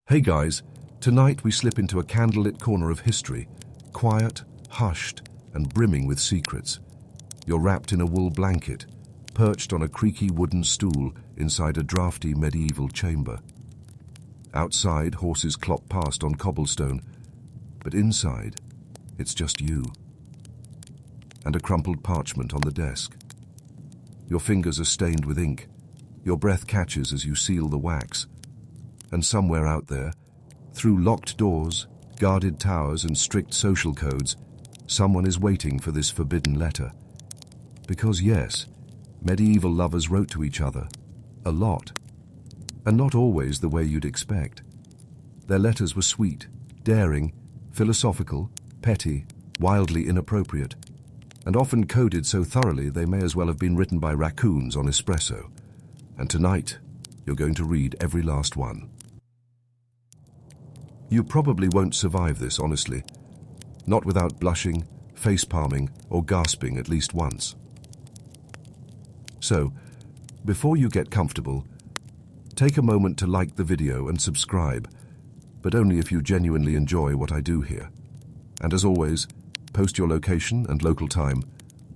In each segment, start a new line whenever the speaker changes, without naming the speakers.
Hey guys, tonight we slip into a candlelit corner of history, quiet, hushed, and brimming with secrets. You're wrapped in a wool blanket, perched on a creaky wooden stool inside a drafty medieval chamber. Outside, horses clop past on cobblestone, but inside, it's just you. And a crumpled parchment on the desk. Your fingers are stained with ink. Your breath catches as you seal the wax. And somewhere out there, through locked doors, guarded towers, and strict social codes, someone is waiting for this forbidden letter. Because yes, medieval lovers wrote to each other. A lot. And not always the way you'd expect. Their letters were sweet, daring, philosophical, petty, wildly inappropriate, and often coded so thoroughly they may as well have been written by raccoons on espresso. And tonight, you're going to read every last one. You probably won't survive this, honestly. Not without blushing, face-palming, or gasping at least once. So, before you get comfortable, take a moment to like the video and subscribe, but only if you genuinely enjoy what I do here. And as always, post your location and local time.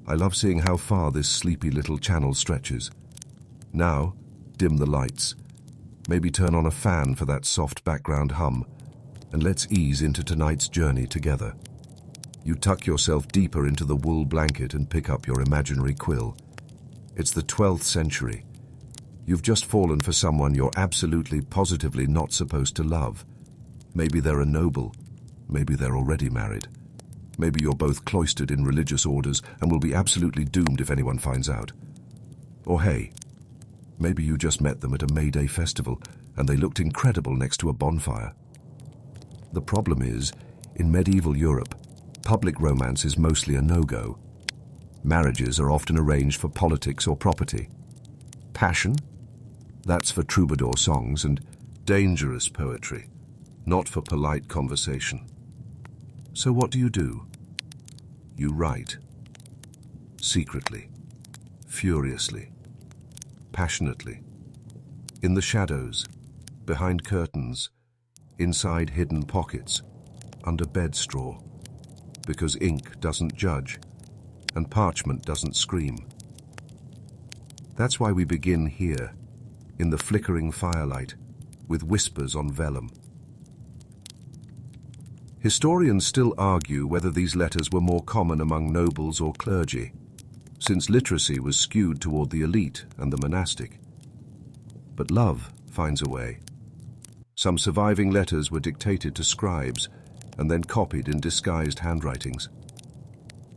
I love seeing how far this sleepy little channel stretches. Now, dim the lights. Maybe turn on a fan for that soft background hum, and let's ease into tonight's journey together. You tuck yourself deeper into the wool blanket and pick up your imaginary quill. It's the 12th century. You've just fallen for someone you're absolutely, positively not supposed to love. Maybe they're a noble. Maybe they're already married. Maybe you're both cloistered in religious orders and will be absolutely doomed if anyone finds out. Or hey, maybe you just met them at a May Day festival and they looked incredible next to a bonfire. The problem is, in medieval Europe, public romance is mostly a no-go. Marriages are often arranged for politics or property. Passion? That's for troubadour songs and dangerous poetry, not for polite conversation. So what do? You write. Secretly. Furiously. Passionately. In the shadows. Behind curtains. Inside hidden pockets. Under bed straw. Because ink doesn't judge. And parchment doesn't scream. That's why we begin here. In the flickering firelight. With whispers on vellum. Historians still argue whether these letters were more common among nobles or clergy, since literacy was skewed toward the elite and the monastic. But love finds a way. Some surviving letters were dictated to scribes and then copied in disguised handwritings.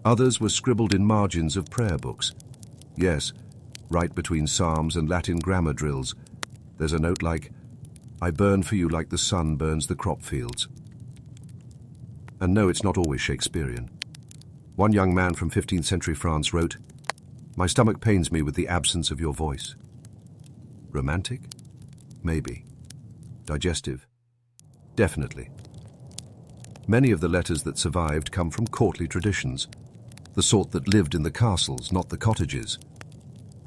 Others were scribbled in margins of prayer books. Yes, right between psalms and Latin grammar drills, there's a note like, "I burn for you like the sun burns the crop fields." And no, it's not always Shakespearean. One young man from 15th century France wrote, "My stomach pains me with the absence of your voice." Romantic? Maybe. Digestive? Definitely. Many of the letters that survived come from courtly traditions, the sort that lived in the castles, not the cottages.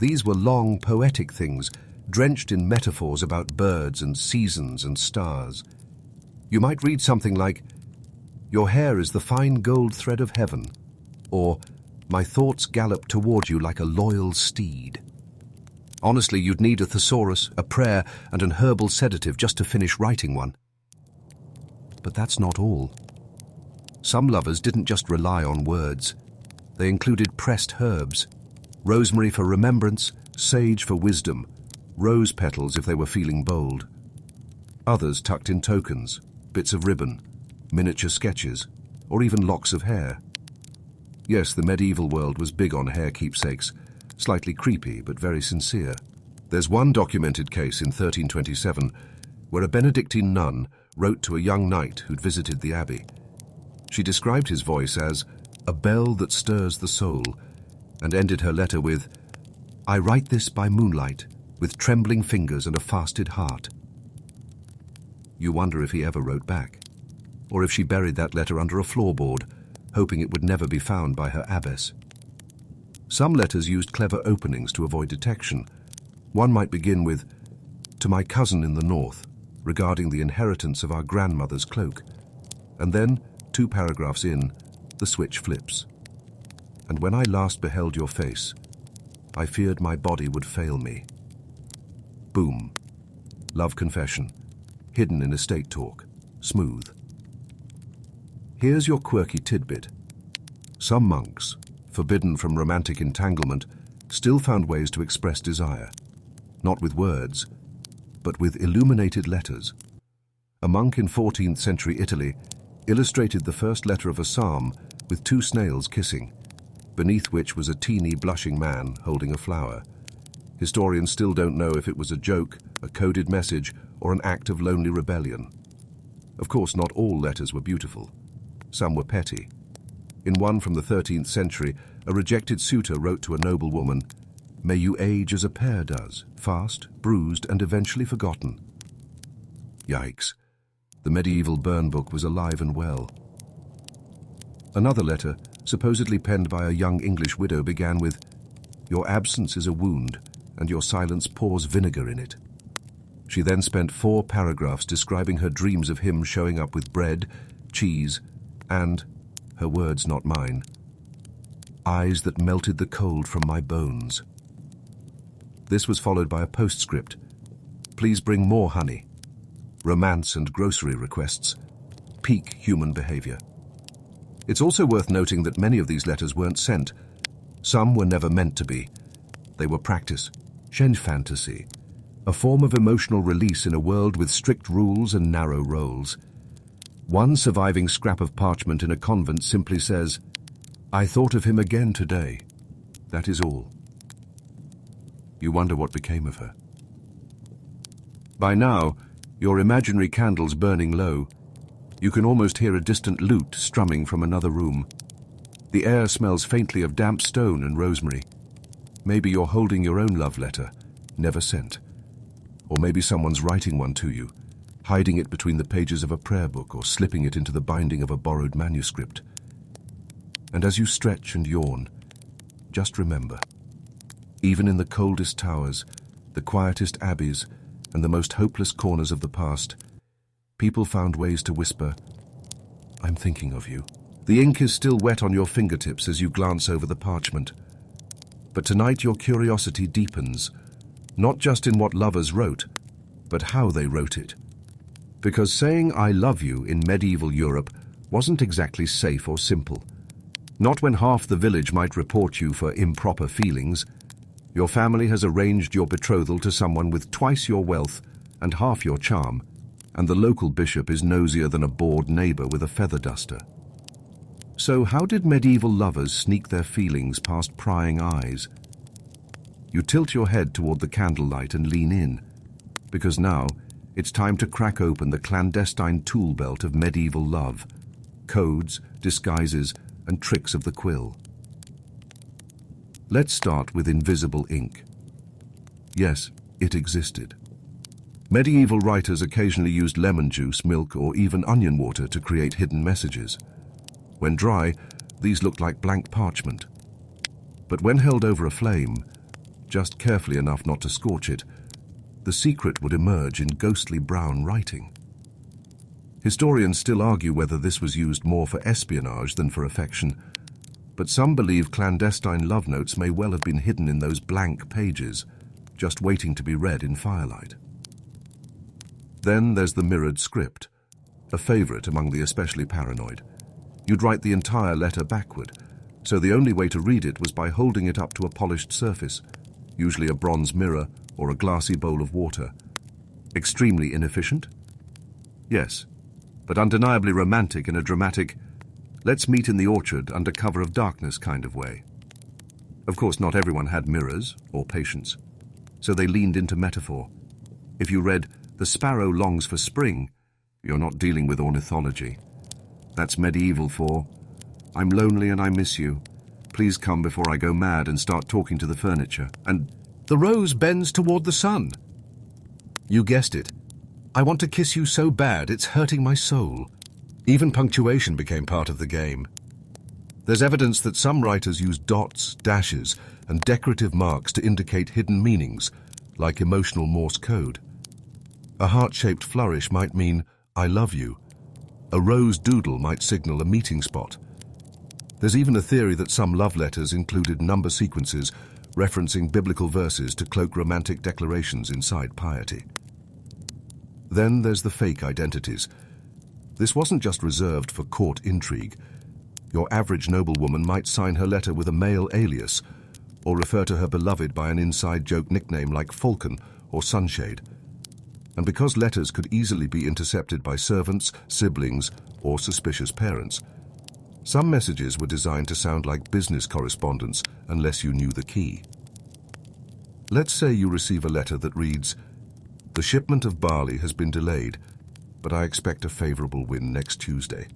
These were long, poetic things, drenched in metaphors about birds and seasons and stars. You might read something like, "Your hair is the fine gold thread of heaven," or "My thoughts gallop toward you like a loyal steed." Honestly, you'd need a thesaurus, a prayer, and an herbal sedative just to finish writing one. But that's not all. Some lovers didn't just rely on words. They included pressed herbs, rosemary for remembrance, sage for wisdom, rose petals if they were feeling bold. Others tucked in tokens, bits of ribbon, miniature sketches, or even locks of hair. Yes, the medieval world was big on hair keepsakes, slightly creepy but very sincere. There's one documented case in 1327 where a Benedictine nun wrote to a young knight who'd visited the abbey. She described his voice as a bell that stirs the soul, and ended her letter with, "I write this by moonlight, with trembling fingers and a fasted heart." You wonder if he ever wrote back, or if she buried that letter under a floorboard, hoping it would never be found by her abbess. Some letters used clever openings to avoid detection. One might begin with, "To my cousin in the north, regarding the inheritance of our grandmother's cloak. And then, 2 paragraphs in, the switch flips. And when I last beheld your face, I feared my body would fail me. Boom. Love confession. Hidden in estate talk. Smooth. Here's your quirky tidbit. Some monks, forbidden from romantic entanglement, still found ways to express desire. Not with words, but with illuminated letters. A monk in 14th century Italy illustrated the first letter of a psalm with 2 snails kissing, beneath which was a teeny blushing man holding a flower. Historians still don't know if it was a joke, a coded message, or an act of lonely rebellion. Of course, not all letters were beautiful. Some were petty. In one from the 13th century, a rejected suitor wrote to a noble woman, "May you age as a pear does, fast, bruised, and eventually forgotten." Yikes. The medieval burn book was alive and well. Another letter, supposedly penned by a young English widow, began with, "Your absence is a wound, and your silence pours vinegar in it." She then spent 4 paragraphs describing her dreams of him showing up with bread, cheese, and, her words not mine, "eyes that melted the cold from my bones." This was followed by a postscript. "Please bring more honey." Romance and grocery requests. Peak human behavior. It's also worth noting that many of these letters weren't sent. Some were never meant to be. They were practice, fantasy, a form of emotional release in a world with strict rules and narrow roles. One surviving scrap of parchment in a convent simply says, "I thought of him again today." That is all. You wonder what became of her. By now, your imaginary candles burning low, you can almost hear a distant lute strumming from another room. The air smells faintly of damp stone and rosemary. Maybe you're holding your own love letter, never sent. Or maybe someone's writing one to you, hiding it between the pages of a prayer book or slipping it into the binding of a borrowed manuscript. And as you stretch and yawn, just remember, even in the coldest towers, the quietest abbeys, and the most hopeless corners of the past, people found ways to whisper, "I'm thinking of you." The ink is still wet on your fingertips as you glance over the parchment. But tonight your curiosity deepens, not just in what lovers wrote, but how they wrote it. Because saying "I love you" in medieval Europe wasn't exactly safe or simple. Not when half the village might report you for improper feelings. Your family has arranged your betrothal to someone with twice your wealth and half your charm, and the local bishop is nosier than a bored neighbor with a feather duster. So how did medieval lovers sneak their feelings past prying eyes? You tilt your head toward the candlelight and lean in, because now it's time to crack open the clandestine tool belt of medieval love, codes, disguises, and tricks of the quill. Let's start with invisible ink. Yes, it existed. Medieval writers occasionally used lemon juice, milk, or even onion water to create hidden messages. When dry, these looked like blank parchment. But when held over a flame, just carefully enough not to scorch it, the secret would emerge in ghostly brown writing. Historians still argue whether this was used more for espionage than for affection, but some believe clandestine love notes may well have been hidden in those blank pages, just waiting to be read in firelight. Then there's the mirrored script, a favorite among the especially paranoid. You'd write the entire letter backward, so the only way to read it was by holding it up to a polished surface, usually a bronze mirror or a glassy bowl of water. Extremely inefficient? Yes, but undeniably romantic in a dramatic, let's meet in the orchard under cover of darkness kind of way. Of course, not everyone had mirrors or patience, so they leaned into metaphor. If you read, "The sparrow longs for spring," you're not dealing with ornithology. That's medieval for, "I'm lonely and I miss you. Please come before I go mad and start talking to the furniture." And "The rose bends toward the sun." You guessed it. "I want to kiss you so bad it's hurting my soul." Even punctuation became part of the game. There's evidence that some writers used dots, dashes, and decorative marks to indicate hidden meanings, like emotional Morse code. A heart-shaped flourish might mean, I love you. A rose doodle might signal a meeting spot. There's even a theory that some love letters included number sequences referencing biblical verses to cloak romantic declarations inside piety. Then there's the fake identities. This wasn't just reserved for court intrigue. Your average noblewoman might sign her letter with a male alias, or refer to her beloved by an inside joke nickname like Falcon or Sunshade. And because letters could easily be intercepted by servants, siblings, or suspicious parents, some messages were designed to sound like business correspondence unless you knew the key. Let's say you receive a letter that reads, "The shipment of barley has been delayed, but I expect a favorable wind next Tuesday.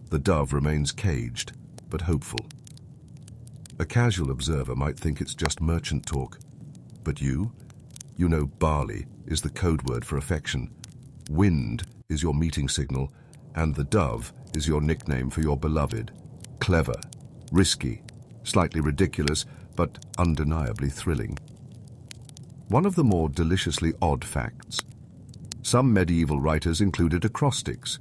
The dove remains caged, but hopeful." A casual observer might think it's just merchant talk, but you know barley is the code word for affection, wind is your meeting signal, and the dove is your nickname for your beloved. Clever, risky, slightly ridiculous, but undeniably thrilling. One of the more deliciously odd facts. Some medieval writers included acrostics,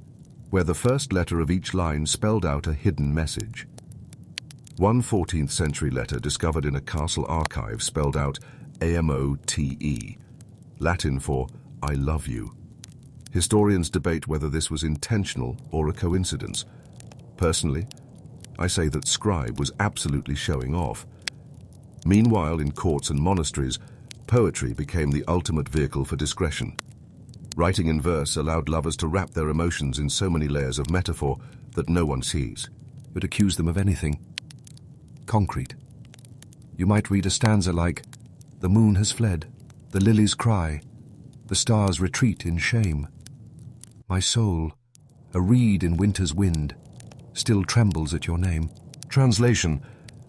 where the first letter of each line spelled out a hidden message. One 14th century letter discovered in a castle archive spelled out AMOTE, Latin for I love you. Historians debate whether this was intentional or a coincidence. Personally, I say that Scribe was absolutely showing off. Meanwhile, in courts and monasteries, poetry became the ultimate vehicle for discretion. Writing in verse allowed lovers to wrap their emotions in so many layers of metaphor that no one sees, but accuse them of anything. Concrete. You might read a stanza like, "The moon has fled, the lilies cry, the stars retreat in shame. My soul, a reed in winter's wind, still trembles at your name." Translation: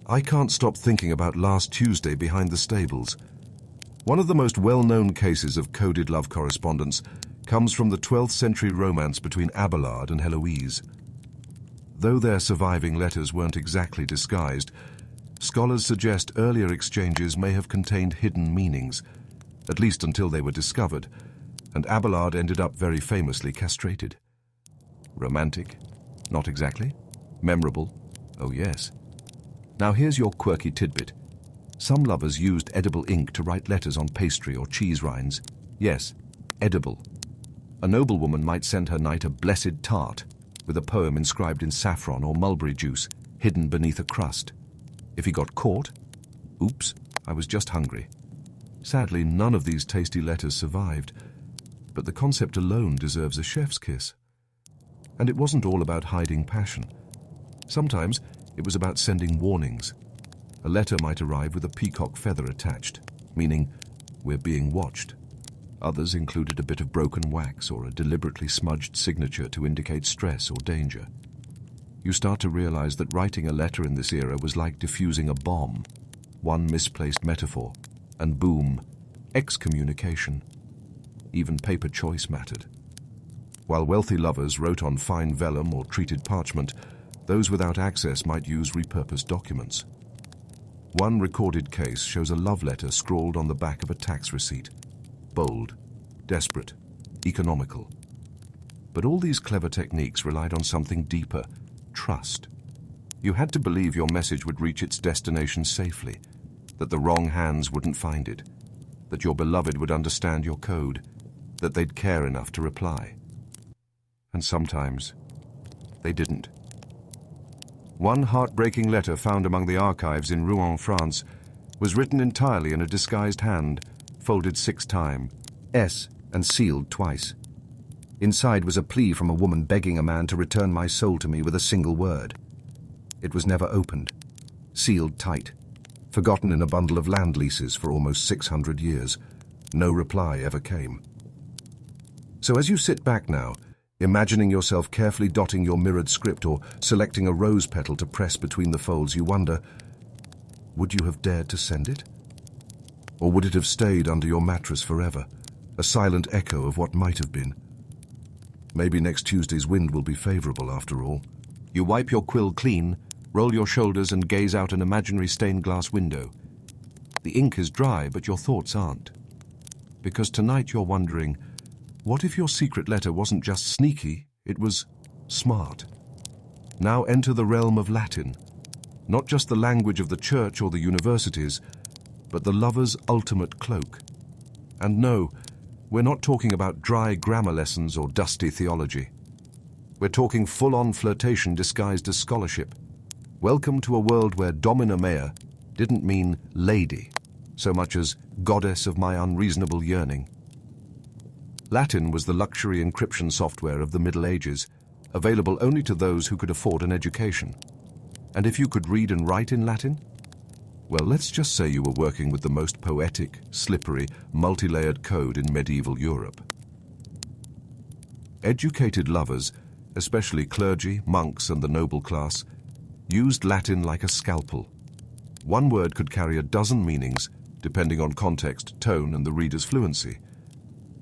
I can't stop thinking about last Tuesday behind the stables. One of the most well-known cases of coded love correspondence comes from the 12th century romance between Abelard and Heloise. Though their surviving letters weren't exactly disguised, scholars suggest earlier exchanges may have contained hidden meanings, at least until they were discovered, and Abelard ended up very famously castrated. Romantic? Not exactly. Memorable? Oh yes. Now here's your quirky tidbit. Some lovers used edible ink to write letters on pastry or cheese rinds. Yes, edible. A noblewoman might send her knight a blessed tart, with a poem inscribed in saffron or mulberry juice, hidden beneath a crust. If he got caught, oops, I was just hungry. Sadly, none of these tasty letters survived, but the concept alone deserves a chef's kiss. And it wasn't all about hiding passion. Sometimes it was about sending warnings. A letter might arrive with a peacock feather attached, meaning we're being watched. Others included a bit of broken wax or a deliberately smudged signature to indicate stress or danger. You start to realize that writing a letter in this era was like diffusing a bomb. One misplaced metaphor, and boom, excommunication. Even paper choice mattered. While wealthy lovers wrote on fine vellum or treated parchment, those without access might use repurposed documents. One recorded case shows a love letter scrawled on the back of a tax receipt. Bold, desperate, economical. But all these clever techniques relied on something deeper: trust. You had to believe your message would reach its destination safely, that the wrong hands wouldn't find it, that your beloved would understand your code, that they'd care enough to reply. And sometimes they didn't. One heartbreaking letter found among the archives in Rouen, France, was written entirely in a disguised hand, folded 6 times, S, and sealed twice. Inside was a plea from a woman begging a man to return my soul to me with a single word. It was never opened, sealed tight, forgotten in a bundle of land leases for almost 600 years. No reply ever came. So as you sit back now, imagining yourself carefully dotting your mirrored script or selecting a rose petal to press between the folds, you wonder, would you have dared to send it? Or would it have stayed under your mattress forever, a silent echo of what might have been? Maybe next Tuesday's wind will be favorable after all. You wipe your quill clean, roll your shoulders and gaze out an imaginary stained glass window. The ink is dry, but your thoughts aren't. Because tonight you're wondering, What if your secret letter wasn't just sneaky, it was smart? Now enter the realm of Latin, not just the language of the church or the universities, but the lover's ultimate cloak. And no, we're not talking about dry grammar lessons or dusty theology. We're talking full-on flirtation disguised as scholarship. Welcome to a world where Domina Mea didn't mean lady, so much as goddess of my unreasonable yearning. Latin was the luxury encryption software of the Middle Ages, available only to those who could afford an education. And if you could read and write in Latin, well, let's just say you were working with the most poetic, slippery, multi-layered code in medieval Europe. Educated lovers, especially clergy, monks, and the noble class, used Latin like a scalpel. One word could carry a dozen meanings, depending on context, tone, and the reader's fluency.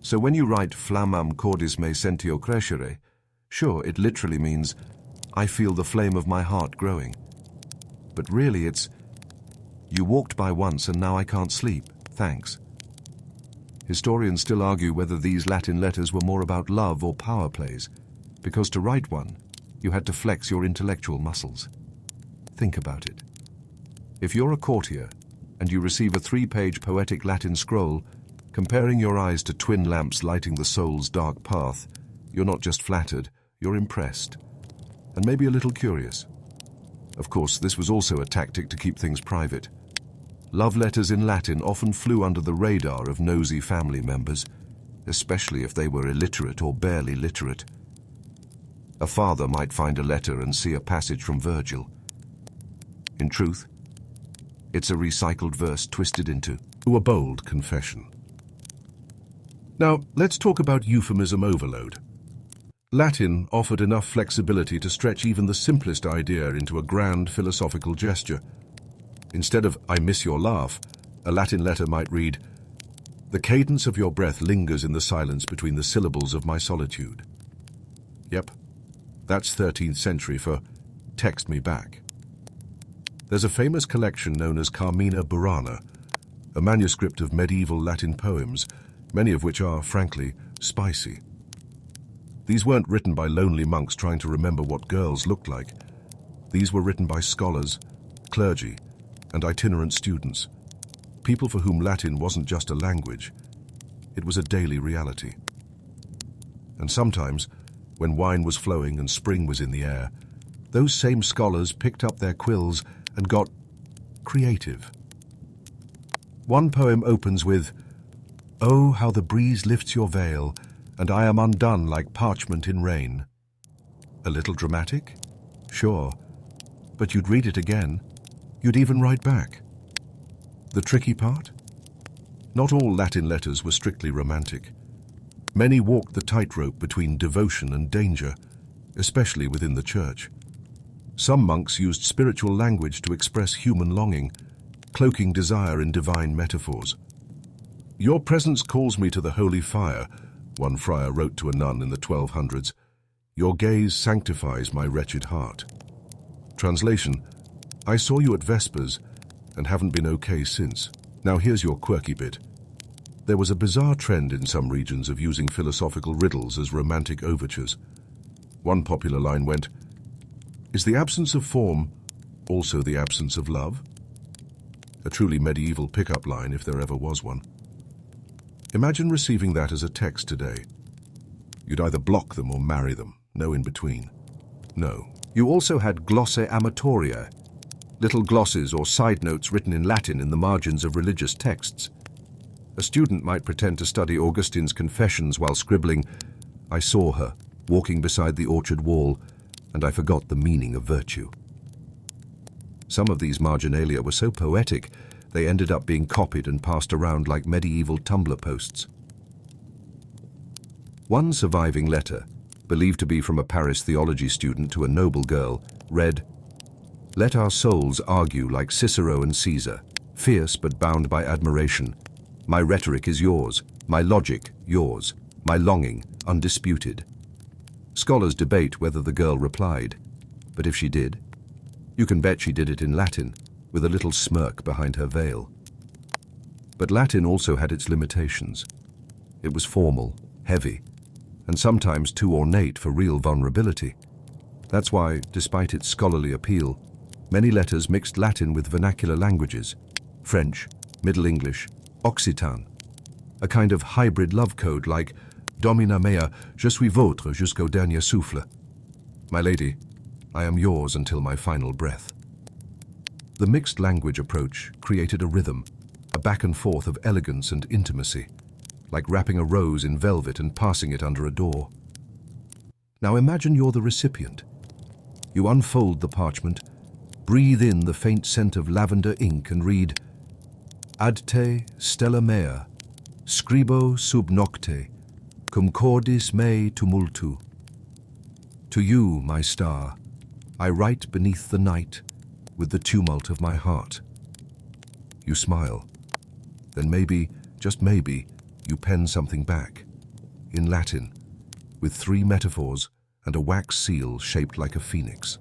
So when you write flammam cordis me sentio crescere, sure, it literally means, I feel the flame of my heart growing. But really it's, you walked by once and now I can't sleep, thanks. Historians still argue whether these Latin letters were more about love or power plays, because to write one, you had to flex your intellectual muscles. Think about it. If you're a courtier and you receive a 3-page poetic Latin scroll, comparing your eyes to twin lamps lighting the soul's dark path, you're not just flattered, you're impressed, and maybe a little curious. Of course, this was also a tactic to keep things private. Love letters in Latin often flew under the radar of nosy family members, especially if they were illiterate or barely literate. A father might find a letter and see a passage from Virgil. In truth, it's a recycled verse twisted into a bold confession. Now, let's talk about euphemism overload. Latin offered enough flexibility to stretch even the simplest idea into a grand philosophical gesture. Instead of, I miss your laugh, a Latin letter might read, the cadence of your breath lingers in the silence between the syllables of my solitude. Yep, that's 13th century for text me back. There's a famous collection known as Carmina Burana, a manuscript of medieval Latin poems, many of which are, frankly, spicy. These weren't written by lonely monks trying to remember what girls looked like. These were written by scholars, clergy, and itinerant students, people for whom Latin wasn't just a language, it was a daily reality. And sometimes, when wine was flowing and spring was in the air, those same scholars picked up their quills and got creative. One poem opens with, "Oh, how the breeze lifts your veil, and I am undone like parchment in rain." A little dramatic? Sure. But you'd read it again. You'd even write back. The tricky part? Not all Latin letters were strictly romantic. Many walked the tightrope between devotion and danger, especially within the church. Some monks used spiritual language to express human longing, cloaking desire in divine metaphors. "Your presence calls me to the holy fire," one friar wrote to a nun in the 1200s. "Your gaze sanctifies my wretched heart." Translation, "I saw you at Vespers and haven't been okay since." Now here's your quirky bit. There was a bizarre trend in some regions of using philosophical riddles as romantic overtures. One popular line went, "Is the absence of form also the absence of love?" A truly medieval pickup line if there ever was one. Imagine receiving that as a text today. You'd either block them or marry them, no in between. No. You also had glosse amatoria, little glosses or side notes written in Latin in the margins of religious texts. A student might pretend to study Augustine's Confessions while scribbling, "I saw her, walking beside the orchard wall, and I forgot the meaning of virtue." Some of these marginalia were so poetic, they ended up being copied and passed around like medieval Tumblr posts. One surviving letter, believed to be from a Paris theology student to a noble girl, read, "Let our souls argue like Cicero and Caesar, fierce but bound by admiration. My rhetoric is yours, my logic yours, my longing undisputed." Scholars debate whether the girl replied, but if she did, you can bet she did it in Latin, with a little smirk behind her veil. But Latin also had its limitations. It was formal, heavy, and sometimes too ornate for real vulnerability. That's why, despite its scholarly appeal, many letters mixed Latin with vernacular languages, French, Middle English, Occitan, a kind of hybrid love code like Domina mea, je suis votre jusqu'au dernier souffle. My lady, I am yours until my final breath. The mixed language approach created a rhythm, a back and forth of elegance and intimacy, like wrapping a rose in velvet and passing it under a door. Now imagine you're the recipient. You unfold the parchment, breathe in the faint scent of lavender ink and read, Ad te, stella mea, scribo sub nocte, cum cordis mei tumultu. To you, my star, I write beneath the night with the tumult of my heart. You smile. Then maybe, just maybe, you pen something back, in Latin, with 3 metaphors and a wax seal shaped like a phoenix.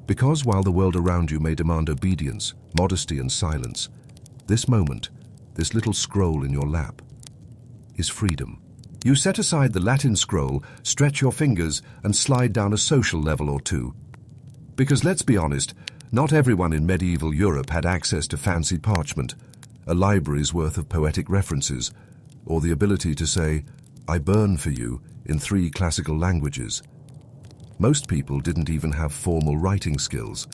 Because while the world around you may demand obedience, modesty and silence, this moment, this little scroll in your lap, is freedom. You set aside the Latin scroll, stretch your fingers, and slide down a social level or two. Because let's be honest, not everyone in medieval Europe had access to fancy parchment, a library's worth of poetic references, or the ability to say, I burn for you, in 3 classical languages. Most people didn't even have formal writing skills.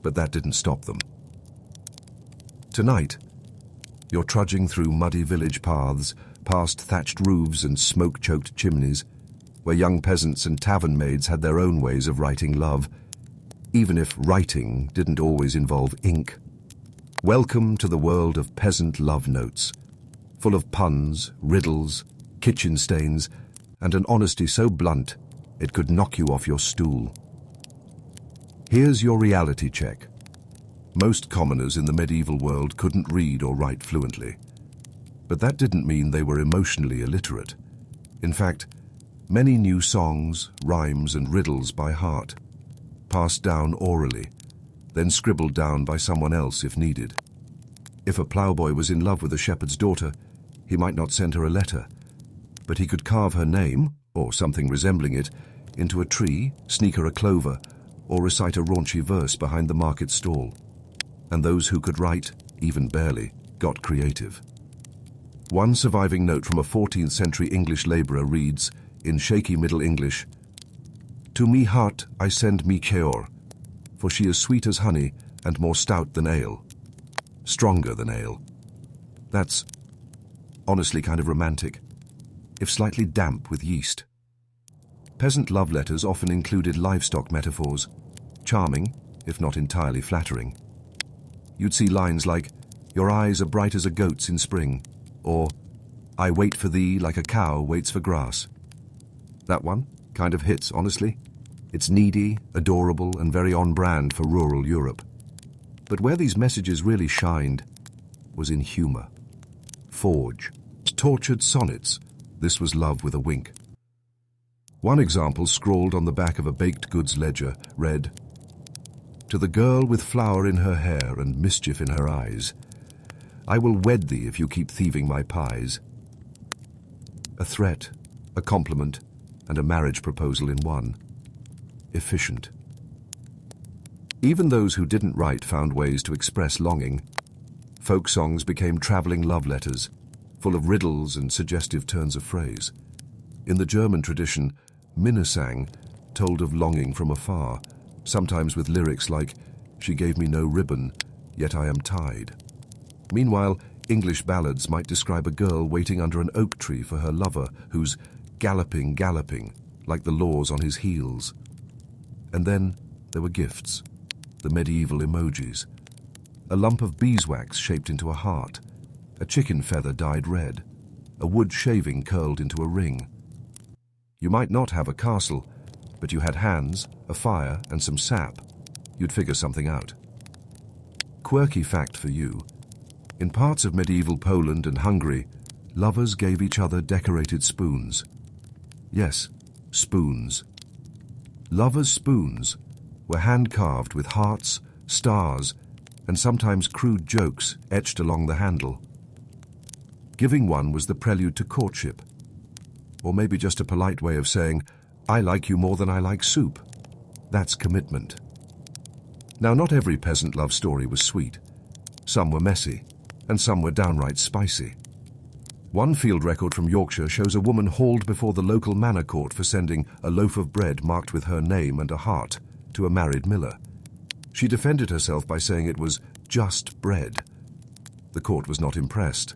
But that didn't stop them. Tonight, you're trudging through muddy village paths, past thatched roofs and smoke-choked chimneys, where young peasants and tavern maids had their own ways of writing love, even if writing didn't always involve ink. Welcome to the world of peasant love notes, full of puns, riddles, kitchen stains, and an honesty so blunt it could knock you off your stool. Here's your reality check. Most commoners in the medieval world couldn't read or write fluently. But that didn't mean they were emotionally illiterate. In fact, many knew songs, rhymes, and riddles by heart, passed down orally, then scribbled down by someone else if needed. If a ploughboy was in love with a shepherd's daughter, he might not send her a letter, but he could carve her name, or something resembling it, into a tree, sneak her a clover, or recite a raunchy verse behind the market stall. And those who could write, even barely, got creative. One surviving note from a 14th century English labourer reads, in shaky Middle English, To me heart I send me Ceor, for she is sweet as honey and more stout than ale. Stronger than ale. That's honestly kind of romantic, if slightly damp with yeast. Peasant love letters often included livestock metaphors, charming, if not entirely flattering. You'd see lines like, Your eyes are bright as a goat's in spring, or I wait for thee like a cow waits for grass. That one kind of hits, honestly. It's needy, adorable, and very on-brand for rural Europe. But where these messages really shined was in humour. Forge, tortured sonnets. This was love with a wink. One example, scrawled on the back of a baked goods ledger, read, To the girl with flower in her hair and mischief in her eyes, I will wed thee if you keep thieving my pies. A threat, a compliment, and a marriage proposal in one. Efficient. Even those who didn't write found ways to express longing. Folk songs became travelling love letters, full of riddles and suggestive turns of phrase. In the German tradition, Minnesang told of longing from afar, sometimes with lyrics like, She gave me no ribbon, yet I am tied. Meanwhile, English ballads might describe a girl waiting under an oak tree for her lover, who's galloping, like the laws on his heels. And then there were gifts, the medieval emojis. A lump of beeswax shaped into a heart, a chicken feather dyed red, a wood shaving curled into a ring. You might not have a castle, but you had hands, a fire, and some sap. You'd figure something out. Quirky fact for you. In parts of medieval Poland and Hungary, lovers gave each other decorated spoons. Yes, spoons. Lovers' spoons were hand-carved with hearts, stars, and sometimes crude jokes etched along the handle. Giving one was the prelude to courtship, or maybe just a polite way of saying, I like you more than I like soup. That's commitment. Now, not every peasant love story was sweet. Some were messy, and some were downright spicy. One field record from Yorkshire shows a woman hauled before the local manor court for sending a loaf of bread marked with her name and a heart to a married miller. She defended herself by saying it was just bread. The court was not impressed.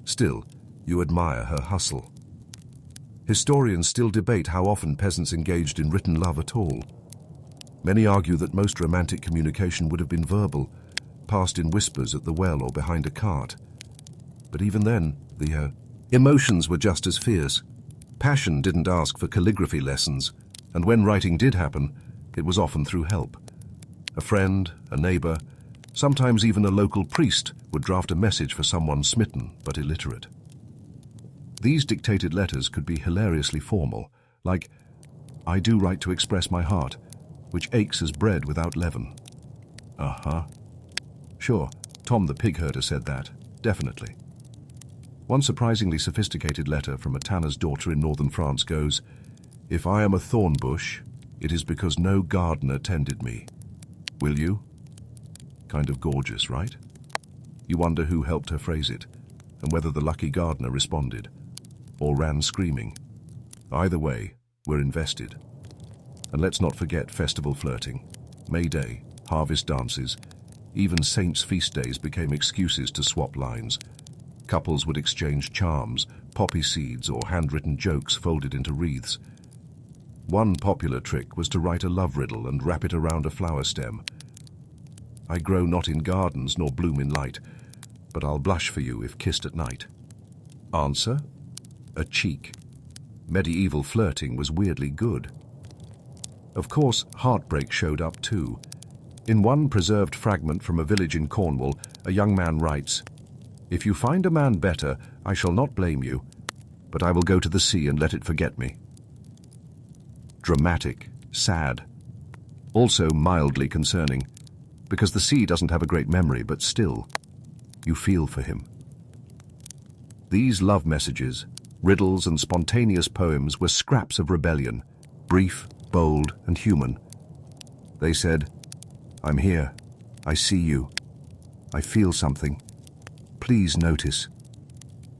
Still, you admire her hustle. Historians still debate how often peasants engaged in written love at all. Many argue that most romantic communication would have been verbal, passed in whispers at the well or behind a cart. But even then, the emotions were just as fierce. Passion didn't ask for calligraphy lessons, and when writing did happen, it was often through help. A friend, a neighbor, sometimes even a local priest would draft a message for someone smitten but illiterate. These dictated letters could be hilariously formal, like, I do write to express my heart, which aches as bread without leaven. Sure, Tom the pig herder said that, definitely. One surprisingly sophisticated letter from a tanner's daughter in northern France goes, If I am a thorn bush, it is because no gardener tended me. Will you? Kind of gorgeous, right? You wonder who helped her phrase it, and whether the lucky gardener responded, or ran screaming. Either way, we're invested. And let's not forget festival flirting. May Day, harvest dances, even saints' feast days became excuses to swap lines. Couples would exchange charms, poppy seeds, or handwritten jokes folded into wreaths. One popular trick was to write a love riddle and wrap it around a flower stem. I grow not in gardens nor bloom in light, but I'll blush for you if kissed at night. Answer? A cheek. Medieval flirting was weirdly good. Of course, heartbreak showed up too. In one preserved fragment from a village in Cornwall, a young man writes, If you find a man better, I shall not blame you, but I will go to the sea and let it forget me. Dramatic, sad. Also mildly concerning, because the sea doesn't have a great memory, but still, you feel for him. These love messages, riddles and spontaneous poems were scraps of rebellion, brief, bold, and human. They said, I'm here. I see you. I feel something. Please notice.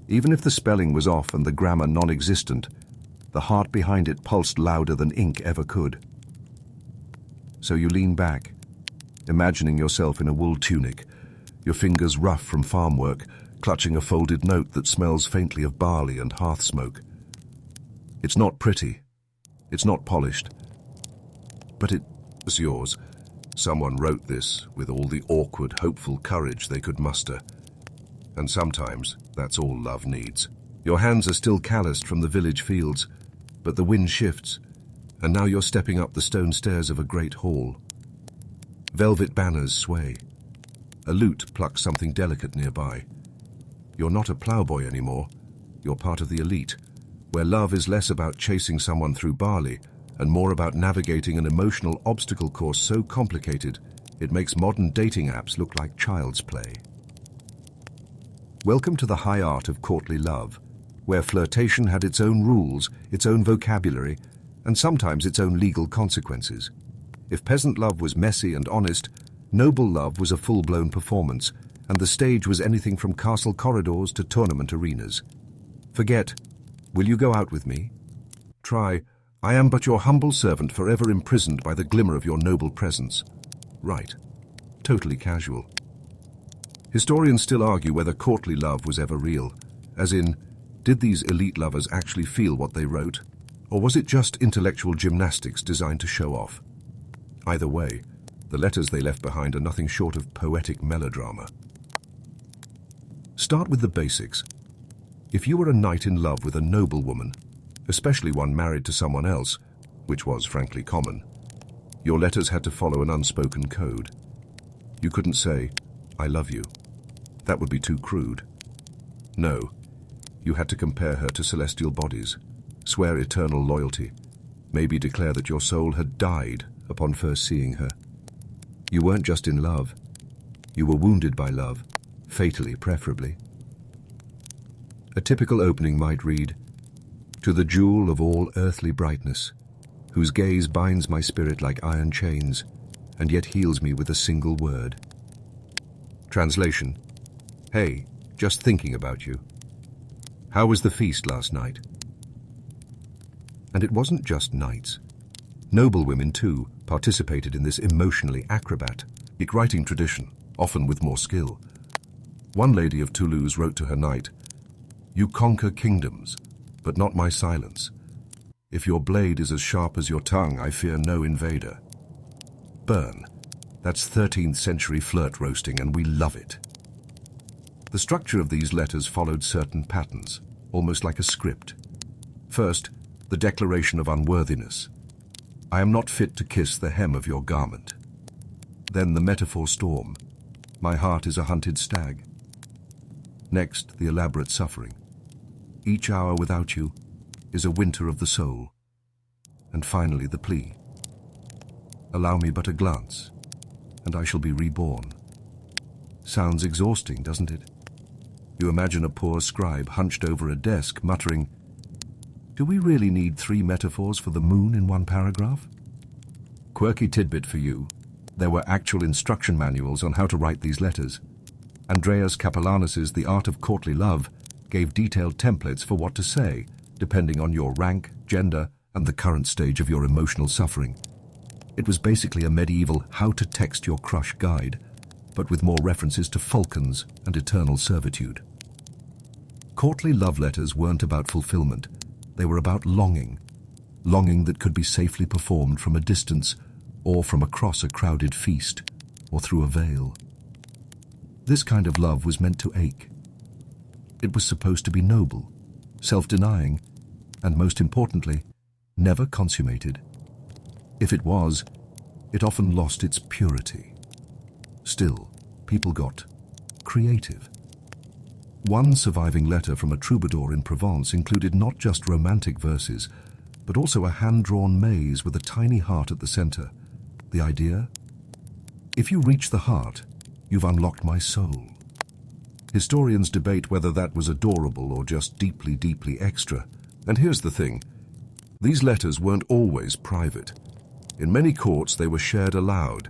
Even if the spelling was off and the grammar non-existent, the heart behind it pulsed louder than ink ever could. So you lean back, imagining yourself in a wool tunic, your fingers rough from farm work, clutching a folded note that smells faintly of barley and hearth smoke. It's not pretty. It's not polished. But it was yours. Someone wrote this with all the awkward, hopeful courage they could muster. And sometimes that's all love needs. Your hands are still calloused from the village fields, but the wind shifts, and now you're stepping up the stone stairs of a great hall. Velvet banners sway. A lute plucks something delicate nearby. You're not a ploughboy anymore. You're part of the elite, where love is less about chasing someone through barley and more about navigating an emotional obstacle course so complicated it makes modern dating apps look like child's play. Welcome to the high art of courtly love, where flirtation had its own rules, its own vocabulary, and sometimes its own legal consequences. If peasant love was messy and honest, noble love was a full-blown performance, and the stage was anything from castle corridors to tournament arenas. Forget, will you go out with me? Try, I am but your humble servant forever imprisoned by the glimmer of your noble presence. Right. Totally casual. Historians still argue whether courtly love was ever real, as in, did these elite lovers actually feel what they wrote, or was it just intellectual gymnastics designed to show off? Either way, the letters they left behind are nothing short of poetic melodrama. Start with the basics. If you were a knight in love with a noble woman, especially one married to someone else, which was frankly common, your letters had to follow an unspoken code. You couldn't say, I love you. That would be too crude. No, you had to compare her to celestial bodies, swear eternal loyalty, maybe declare that your soul had died upon first seeing her. You weren't just in love. You were wounded by love, fatally preferably. A typical opening might read, To the jewel of all earthly brightness, whose gaze binds my spirit like iron chains, and yet heals me with a single word. Translation: Hey, just thinking about you. How was the feast last night? And it wasn't just knights. Noblewomen, too, participated in this emotionally acrobatic writing tradition, often with more skill. One lady of Toulouse wrote to her knight, "You conquer kingdoms, but not my silence. If your blade is as sharp as your tongue, I fear no invader." Burn. That's 13th century flirt roasting, and we love it. The structure of these letters followed certain patterns, almost like a script. First, the declaration of unworthiness. I am not fit to kiss the hem of your garment. Then the metaphor storm. My heart is a hunted stag. Next, the elaborate suffering. Each hour without you is a winter of the soul. And finally, the plea. Allow me but a glance, and I shall be reborn. Sounds exhausting, doesn't it? You imagine a poor scribe hunched over a desk, muttering, "Do we really need 3 metaphors for the moon in one paragraph?" Quirky tidbit for you. There were actual instruction manuals on how to write these letters. Andreas Capellanus's The Art of Courtly Love gave detailed templates for what to say, depending on your rank, gender, and the current stage of your emotional suffering. It was basically a medieval how-to-text-your-crush guide, but with more references to falcons and eternal servitude. Courtly love letters weren't about fulfillment. They were about longing. Longing that could be safely performed from a distance, or from across a crowded feast, or through a veil. This kind of love was meant to ache. It was supposed to be noble, self-denying, and most importantly, never consummated. If it was, it often lost its purity. Still, people got creative. One surviving letter from a troubadour in Provence included not just romantic verses, but also a hand-drawn maze with a tiny heart at the center. The idea? If you reach the heart, you've unlocked my soul. Historians debate whether that was adorable or just deeply, deeply extra. And here's the thing. These letters weren't always private. In many courts, they were shared aloud,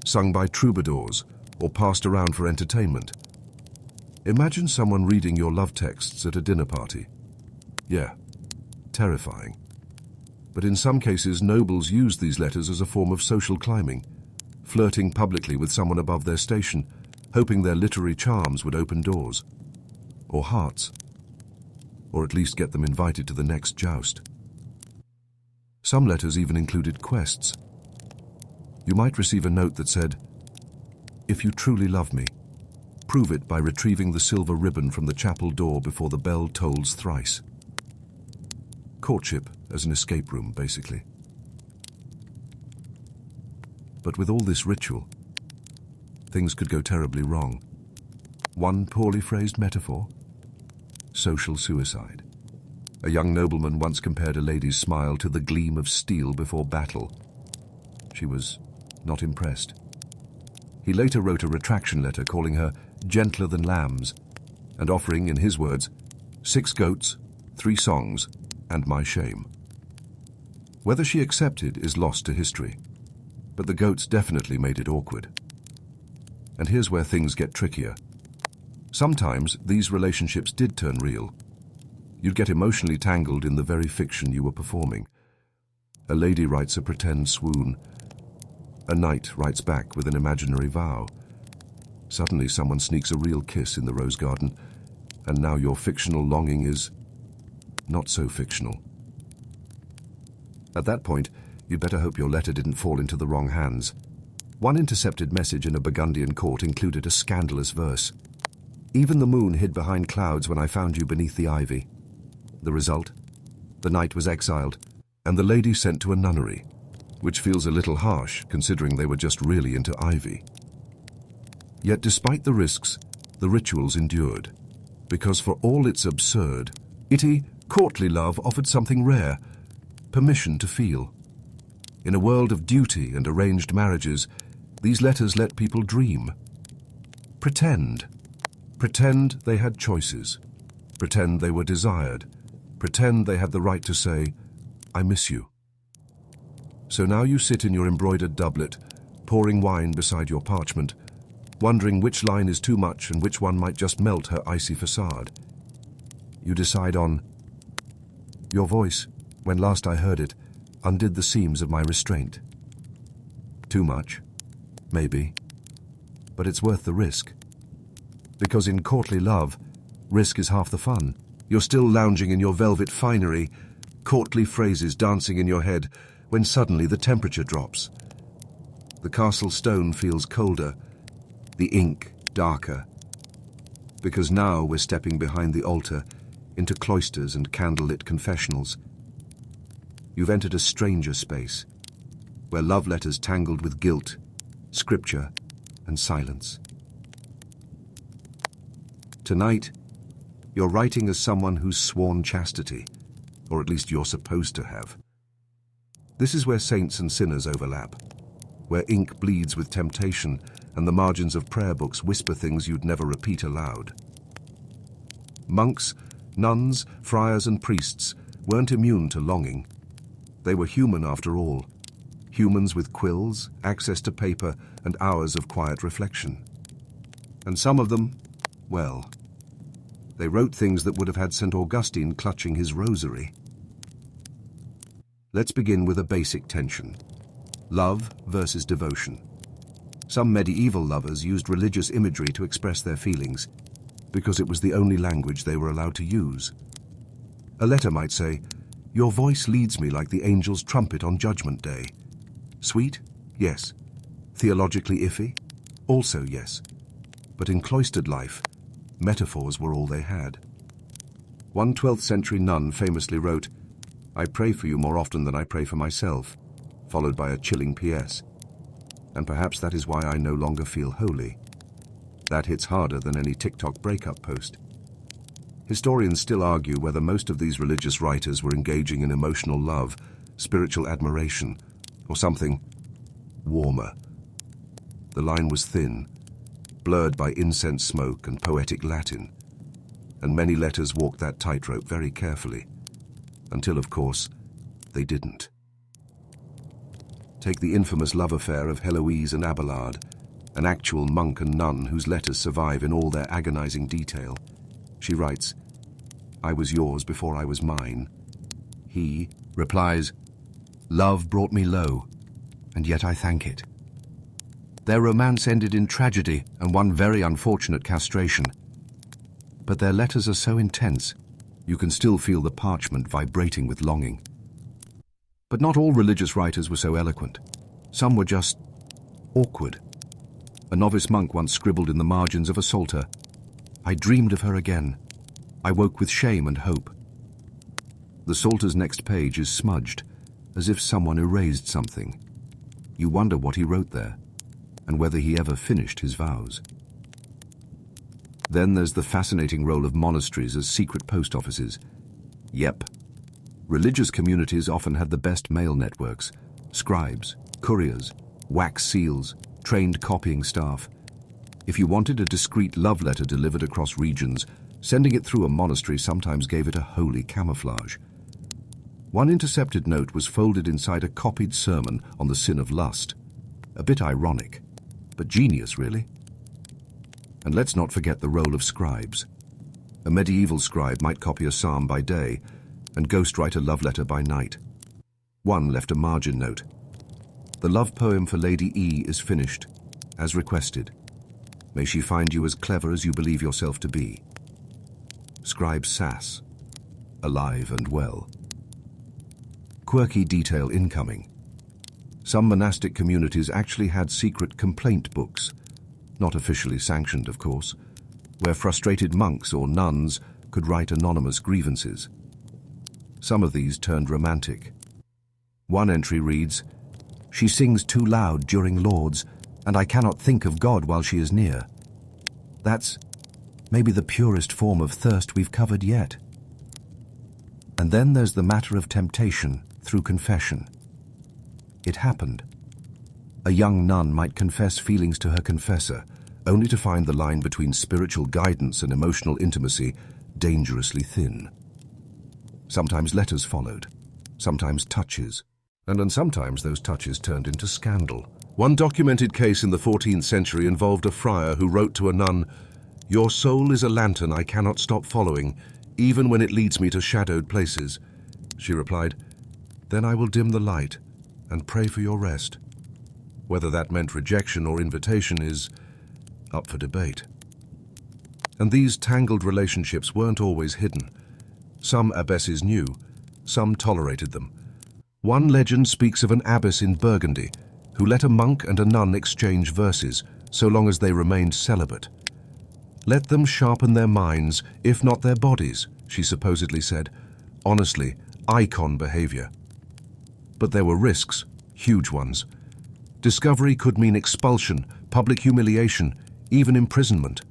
sung by troubadours, or passed around for entertainment. Imagine someone reading your love texts at a dinner party. Yeah, terrifying. But in some cases, nobles used these letters as a form of social climbing, flirting publicly with someone above their station, hoping their literary charms would open doors, or hearts, or at least get them invited to the next joust. Some letters even included quests. You might receive a note that said, "If you truly love me, prove it by retrieving the silver ribbon from the chapel door before the bell tolls thrice." Courtship as an escape room, basically. But with all this ritual, things could go terribly wrong. One poorly phrased metaphor? Social suicide. A young nobleman once compared a lady's smile to the gleam of steel before battle. She was not impressed. He later wrote a retraction letter calling her gentler than lambs, and offering, in his words, 6 goats, 3 songs, and my shame. Whether she accepted is lost to history, but the goats definitely made it awkward. And here's where things get trickier. Sometimes these relationships did turn real. You'd get emotionally tangled in the very fiction you were performing. A lady writes a pretend swoon. A knight writes back with an imaginary vow. Suddenly someone sneaks a real kiss in the rose garden, and now your fictional longing is not so fictional. At that point, you'd better hope your letter didn't fall into the wrong hands. One intercepted message in a Burgundian court included a scandalous verse. "Even the moon hid behind clouds when I found you beneath the ivy." The result? The knight was exiled, and the lady sent to a nunnery, which feels a little harsh considering they were just really into ivy. Yet despite the risks, the rituals endured, because for all its absurd, itty, courtly love offered something rare: permission to feel. In a world of duty and arranged marriages, these letters let people dream. Pretend. Pretend they had choices. Pretend they were desired. Pretend they had the right to say, "I miss you." So now you sit in your embroidered doublet, pouring wine beside your parchment, wondering which line is too much and which one might just melt her icy facade. You decide on, "Your voice, when last I heard it, undid the seams of my restraint." Too much? Maybe. But it's worth the risk. Because in courtly love, risk is half the fun. You're still lounging in your velvet finery, courtly phrases dancing in your head, when suddenly the temperature drops. The castle stone feels colder, the ink darker. Because now we're stepping behind the altar, into cloisters and candlelit confessionals. You've entered a stranger space, where love letters tangled with guilt, scripture, and silence. Tonight, you're writing as someone who's sworn chastity, or at least you're supposed to have. This is where saints and sinners overlap, where ink bleeds with temptation and the margins of prayer books whisper things you'd never repeat aloud. Monks, nuns, friars, and priests weren't immune to longing. They were human after all, humans with quills, access to paper, and hours of quiet reflection. And some of them, well, they wrote things that would have had St. Augustine clutching his rosary. Let's begin with a basic tension: love versus devotion. Some medieval lovers used religious imagery to express their feelings, because it was the only language they were allowed to use. A letter might say, "Your voice leads me like the angel's trumpet on Judgment Day." Sweet? Yes. Theologically iffy? Also yes. But in cloistered life, metaphors were all they had. One 12th century nun famously wrote, "I pray for you more often than I pray for myself," followed by a chilling PS. And perhaps that is why I no longer feel holy. That hits harder than any TikTok breakup post. Historians still argue whether most of these religious writers were engaging in emotional love, spiritual admiration, or something warmer. The line was thin, blurred by incense smoke and poetic Latin, and many letters walked that tightrope very carefully, until, of course, they didn't. Take the infamous love affair of Heloise and Abelard, an actual monk and nun whose letters survive in all their agonizing detail. She writes, "I was yours before I was mine." He replies, "Love brought me low, and yet I thank it." Their romance ended in tragedy and one very unfortunate castration. But their letters are so intense, you can still feel the parchment vibrating with longing. But not all religious writers were so eloquent. Some were just awkward. A novice monk once scribbled in the margins of a psalter, "I dreamed of her again. I woke with shame and hope." The psalter's next page is smudged, as if someone erased something. You wonder what he wrote there, and whether he ever finished his vows. Then there's the fascinating role of monasteries as secret post offices. Yep. Religious communities often had the best mail networks: scribes, couriers, wax seals, trained copying staff. If you wanted a discreet love letter delivered across regions, sending it through a monastery sometimes gave it a holy camouflage. One intercepted note was folded inside a copied sermon on the sin of lust. A bit ironic, but genius, really. And let's not forget the role of scribes. A medieval scribe might copy a psalm by day and ghostwrite a love letter by night. One left a margin note: "The love poem for Lady E is finished, as requested. May she find you as clever as you believe yourself to be." Scribe sass, alive and well. Quirky detail incoming. Some monastic communities actually had secret complaint books, not officially sanctioned, of course, where frustrated monks or nuns could write anonymous grievances. Some of these turned romantic. One entry reads, "She sings too loud during lauds, and I cannot think of God while she is near." That's maybe the purest form of thirst we've covered yet. And then there's the matter of temptation through confession. It happened. A young nun might confess feelings to her confessor, only to find the line between spiritual guidance and emotional intimacy dangerously thin. Sometimes letters followed, sometimes touches, and then sometimes those touches turned into scandal. One documented case in the 14th century involved a friar who wrote to a nun, "Your soul is a lantern I cannot stop following, even when it leads me to shadowed places." She replied, "Then I will dim the light and pray for your rest." Whether that meant rejection or invitation is up for debate. And these tangled relationships weren't always hidden. Some abbesses knew, some tolerated them. One legend speaks of an abbess in Burgundy who let a monk and a nun exchange verses so long as they remained celibate. "Let them sharpen their minds, if not their bodies," she supposedly said. Honestly, icon behavior. But there were risks, huge ones. Discovery could mean expulsion, public humiliation, even imprisonment.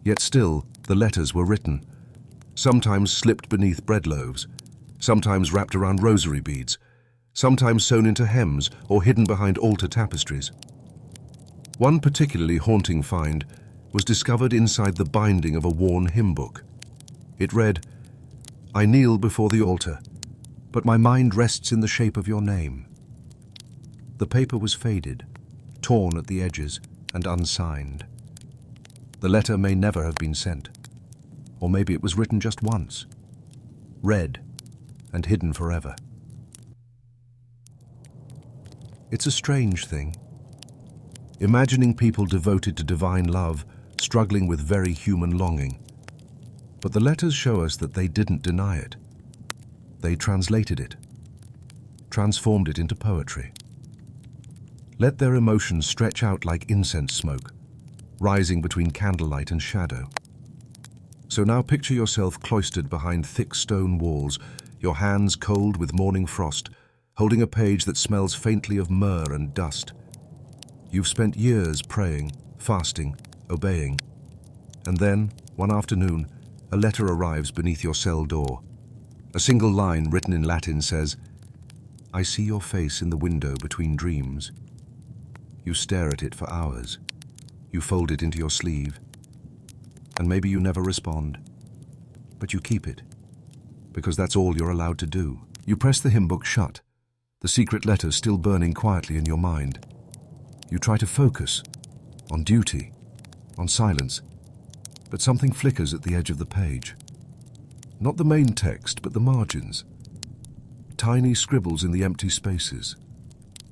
Yet still, the letters were written. Sometimes slipped beneath bread loaves, sometimes wrapped around rosary beads, sometimes sewn into hems or hidden behind altar tapestries. One particularly haunting find was discovered inside the binding of a worn hymn book. It read, "I kneel before the altar, but my mind rests in the shape of your name." The paper was faded, torn at the edges, and unsigned. The letter may never have been sent, or maybe it was written just once, read, and hidden forever. It's a strange thing. Imagining people devoted to divine love, struggling with very human longing. But the letters show us that they didn't deny it. They translated it, transformed it into poetry. Let their emotions stretch out like incense smoke, rising between candlelight and shadow. So now picture yourself cloistered behind thick stone walls, your hands cold with morning frost, holding a page that smells faintly of myrrh and dust. You've spent years praying, fasting, obeying. And then, one afternoon, a letter arrives beneath your cell door. A single line written in Latin says, "I see your face in the window between dreams." You stare at it for hours. You fold it into your sleeve. And maybe you never respond. But you keep it, because that's all you're allowed to do. You press the hymn book shut, the secret letter still burning quietly in your mind. You try to focus on duty, on silence, but something flickers at the edge of the page. Not the main text, but the margins. Tiny scribbles in the empty spaces.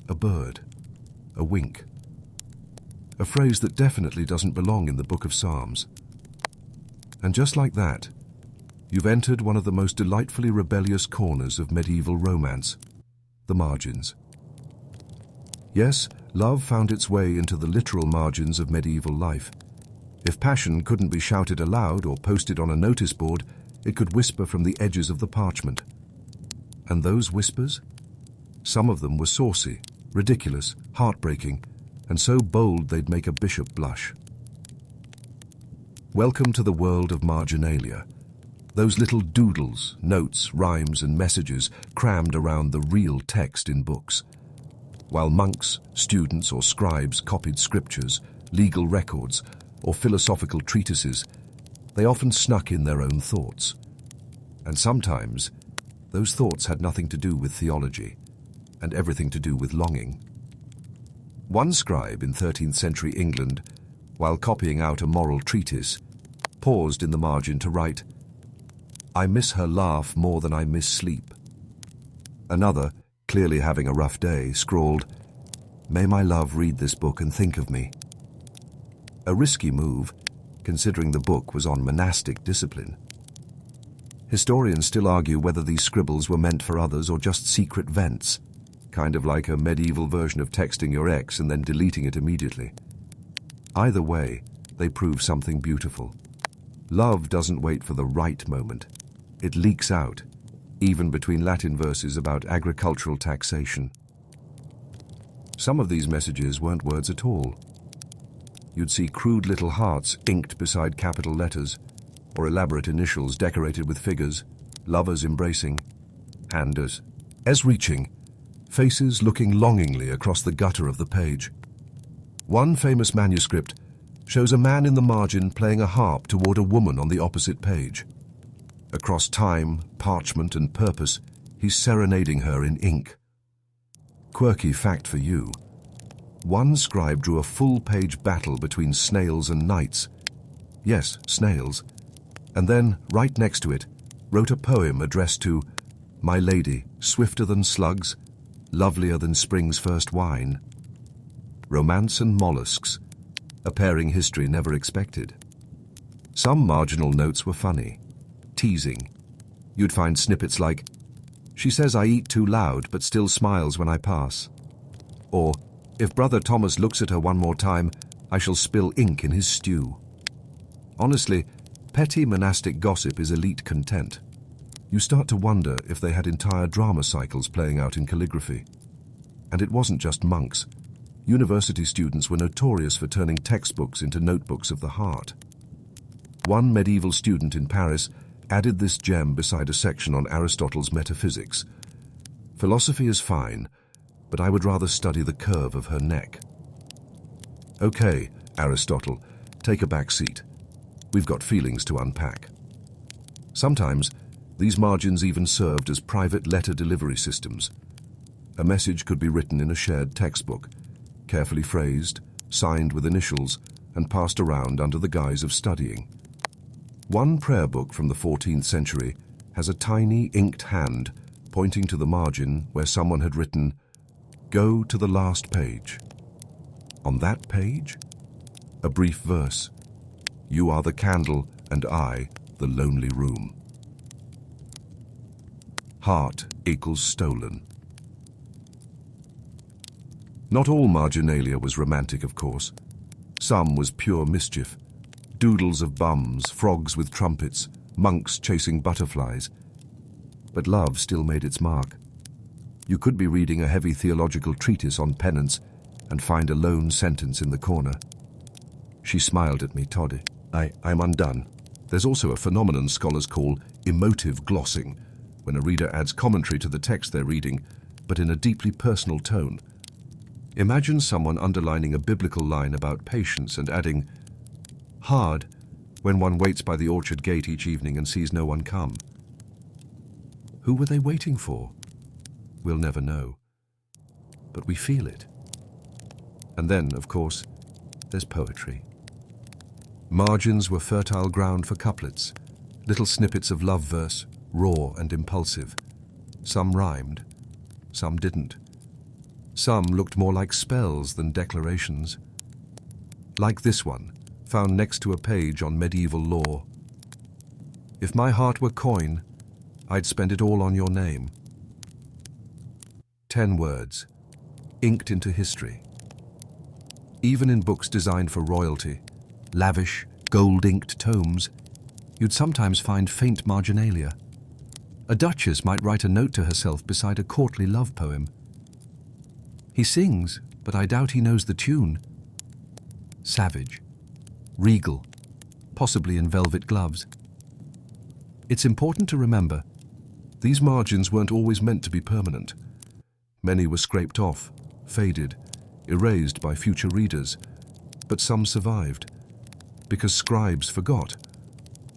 A bird. A wink. A phrase that definitely doesn't belong in the Book of Psalms. And just like that, you've entered one of the most delightfully rebellious corners of medieval romance, the margins. Yes, love found its way into the literal margins of medieval life. If passion couldn't be shouted aloud or posted on a notice board, it could whisper from the edges of the parchment. And those whispers? Some of them were saucy, ridiculous, heartbreaking, and so bold they'd make a bishop blush. Welcome to the world of marginalia. Those little doodles, notes, rhymes, and messages crammed around the real text in books. While monks, students, or scribes copied scriptures, legal records, or philosophical treatises, they often snuck in their own thoughts. And sometimes, those thoughts had nothing to do with theology, and everything to do with longing. One scribe in 13th century England, while copying out a moral treatise, paused in the margin to write, "I miss her laugh more than I miss sleep." Another, clearly having a rough day, scrawled, "May my love read this book and think of me." A risky move, considering the book was on monastic discipline. Historians still argue whether these scribbles were meant for others or just secret vents, kind of like a medieval version of texting your ex and then deleting it immediately. Either way, they prove something beautiful. Love doesn't wait for the right moment. It leaks out, even between Latin verses about agricultural taxation. Some of these messages weren't words at all. You'd see crude little hearts inked beside capital letters, or elaborate initials decorated with figures, lovers embracing, hand as reaching, faces looking longingly across the gutter of the page. One famous manuscript shows a man in the margin playing a harp toward a woman on the opposite page. Across time, parchment, and purpose, he's serenading her in ink. Quirky fact for you. One scribe drew a full-page battle between snails and knights. Yes, snails. And then, right next to it, wrote a poem addressed to "My lady, swifter than slugs, lovelier than spring's first wine." Romance and mollusks, a pairing history never expected. Some marginal notes were funny, teasing. You'd find snippets like, "She says I eat too loud but still smiles when I pass." Or, "If Brother Thomas looks at her one more time, I shall spill ink in his stew." Honestly, petty monastic gossip is elite content. You start to wonder if they had entire drama cycles playing out in calligraphy. And it wasn't just monks. University students were notorious for turning textbooks into notebooks of the heart. One medieval student in Paris added this gem beside a section on Aristotle's metaphysics. "Philosophy is fine, but I would rather study the curve of her neck." Okay, Aristotle, take a back seat. We've got feelings to unpack. Sometimes, these margins even served as private letter delivery systems. A message could be written in a shared textbook, carefully phrased, signed with initials, and passed around under the guise of studying. One prayer book from the 14th century has a tiny inked hand pointing to the margin where someone had written, "Go to the last page." On that page, a brief verse, "You are the candle and I, the lonely room." Heart equals stolen. Not all marginalia was romantic, of course. Some was pure mischief. Doodles of bums, frogs with trumpets, monks chasing butterflies. But love still made its mark. You could be reading a heavy theological treatise on penance and find a lone sentence in the corner. She smiled at me, Toddy. I'm undone. There's also a phenomenon scholars call emotive glossing, when a reader adds commentary to the text they're reading, but in a deeply personal tone. Imagine someone underlining a biblical line about patience and adding, "Hard when one waits by the orchard gate each evening and sees no one come." Who were they waiting for? We'll never know. But we feel it. And then, of course, there's poetry. Margins were fertile ground for couplets, little snippets of love verse, raw and impulsive. Some rhymed, some didn't. Some looked more like spells than declarations. Like this one, found next to a page on medieval law. "If my heart were coin, I'd spend it all on your name." 10 words, inked into history. Even in books designed for royalty, lavish, gold-inked tomes, you'd sometimes find faint marginalia. A duchess might write a note to herself beside a courtly love poem. "He sings, but I doubt he knows the tune." Savage, regal, possibly in velvet gloves. It's important to remember, these margins weren't always meant to be permanent. Many were scraped off, faded, erased by future readers, but some survived, because scribes forgot,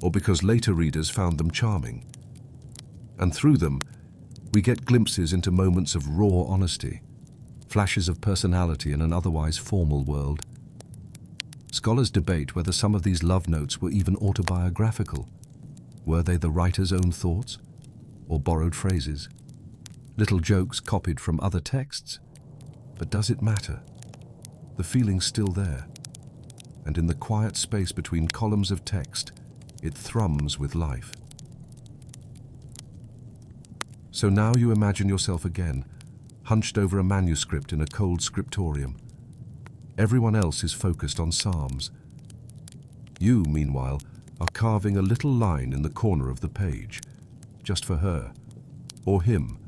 or because later readers found them charming. And through them, we get glimpses into moments of raw honesty, flashes of personality in an otherwise formal world. Scholars debate whether some of these love notes were even autobiographical. Were they the writer's own thoughts, or borrowed phrases? Little jokes copied from other texts? But does it matter? The feeling's still there, and in the quiet space between columns of text, it thrums with life. So now you imagine yourself again, hunched over a manuscript in a cold scriptorium. Everyone else is focused on psalms. You, meanwhile, are carving a little line in the corner of the page, just for her, or him,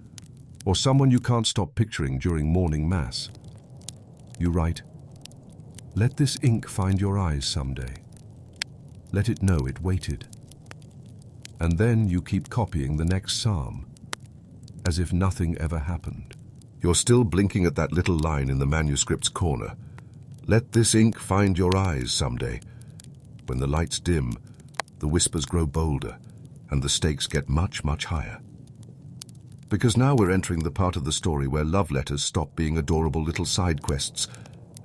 or someone you can't stop picturing during morning mass. You write, "Let this ink find your eyes someday. Let it know it waited." And then you keep copying the next psalm, as if nothing ever happened. You're still blinking at that little line in the manuscript's corner. "Let this ink find your eyes someday." When the lights dim, the whispers grow bolder, and the stakes get much, much higher. Because now we're entering the part of the story where love letters stop being adorable little side quests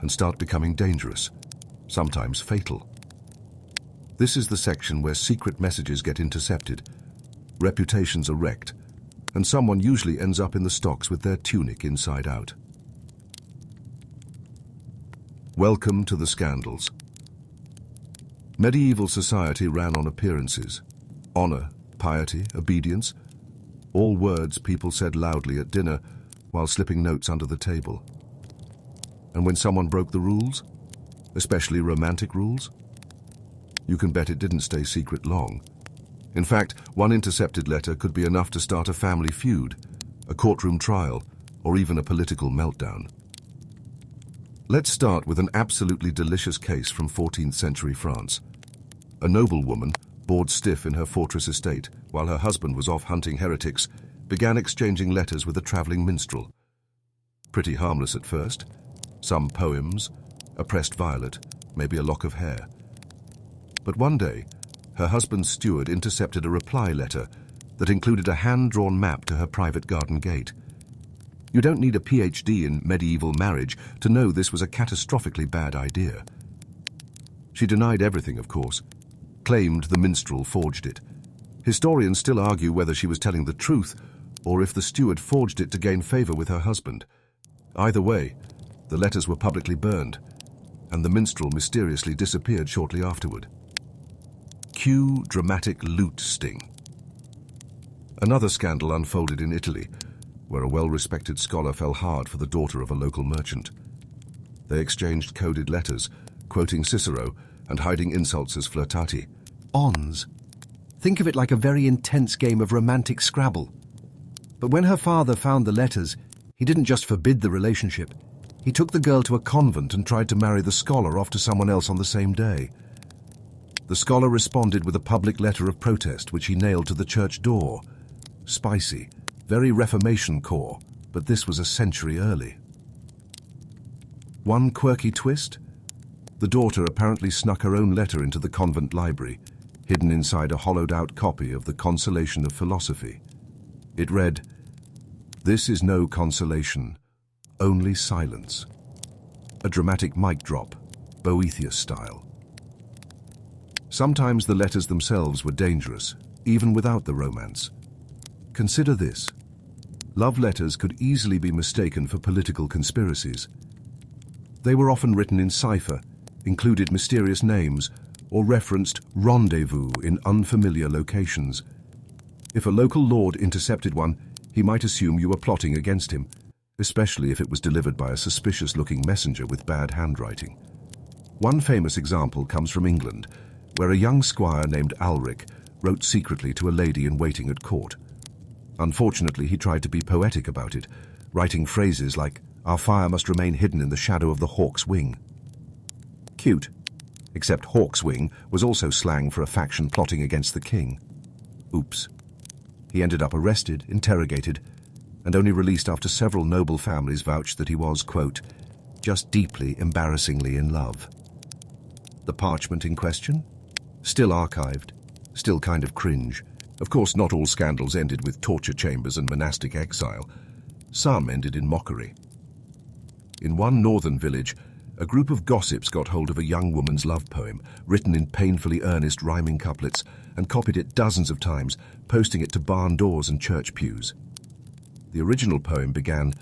and start becoming dangerous, sometimes fatal. This is the section where secret messages get intercepted, reputations are wrecked, and someone usually ends up in the stocks with their tunic inside out. Welcome to the scandals. Medieval society ran on appearances, honor, piety, obedience, all words people said loudly at dinner while slipping notes under the table. And when someone broke the rules, especially romantic rules, you can bet it didn't stay secret long. In fact, one intercepted letter could be enough to start a family feud, a courtroom trial, or even a political meltdown. Let's start with an absolutely delicious case from 14th century France. A noblewoman, bored stiff in her fortress estate while her husband was off hunting heretics, began exchanging letters with a traveling minstrel. Pretty harmless at first. Some poems, a pressed violet, maybe a lock of hair. But one day, her husband's steward intercepted a reply letter that included a hand-drawn map to her private garden gate. You don't need a PhD in medieval marriage to know this was a catastrophically bad idea. She denied everything, of course, claimed the minstrel forged it. Historians still argue whether she was telling the truth or if the steward forged it to gain favor with her husband. Either way, the letters were publicly burned, and the minstrel mysteriously disappeared shortly afterward. Cue dramatic loot sting. Another scandal unfolded in Italy, where a well-respected scholar fell hard for the daughter of a local merchant. They exchanged coded letters, quoting Cicero and hiding insults as flirtati.
Ons. Think of it like a very intense game of romantic Scrabble. But when her father found the letters, he didn't just forbid the relationship. He took the girl to a convent and tried to marry the scholar off to someone else on the same day. The scholar responded with a public letter of protest, which he nailed to the church door. Spicy, very Reformation core, but this was a century early. One quirky twist? The daughter apparently snuck her own letter into the convent library, hidden inside a hollowed-out copy of the Consolation of Philosophy. It read, "This is no consolation, only silence." A dramatic mic drop, Boethius style. Sometimes the letters themselves were dangerous, even without the romance. Consider this. Love letters could easily be mistaken for political conspiracies. They were often written in cipher, included mysterious names, or referenced rendezvous in unfamiliar locations. If a local lord intercepted one, he might assume you were plotting against him, especially if it was delivered by a suspicious-looking messenger with bad handwriting. One famous example comes from England, where a young squire named Alric wrote secretly to a lady in waiting at court. Unfortunately, he tried to be poetic about it, writing phrases like, "Our fire must remain hidden in the shadow of the hawk's wing." Cute, except hawk's wing was also slang for a faction plotting against the king. Oops. He ended up arrested, interrogated, and only released after several noble families vouched that he was, quote, "just deeply, embarrassingly in love." The parchment in question? Still archived, still kind of cringe. Of course, not all scandals ended with torture chambers and monastic exile. Some ended in mockery. In one northern village, a group of gossips got hold of a young woman's love poem, written in painfully earnest rhyming couplets, and copied it dozens of times, posting it to barn doors and church pews. The original poem began,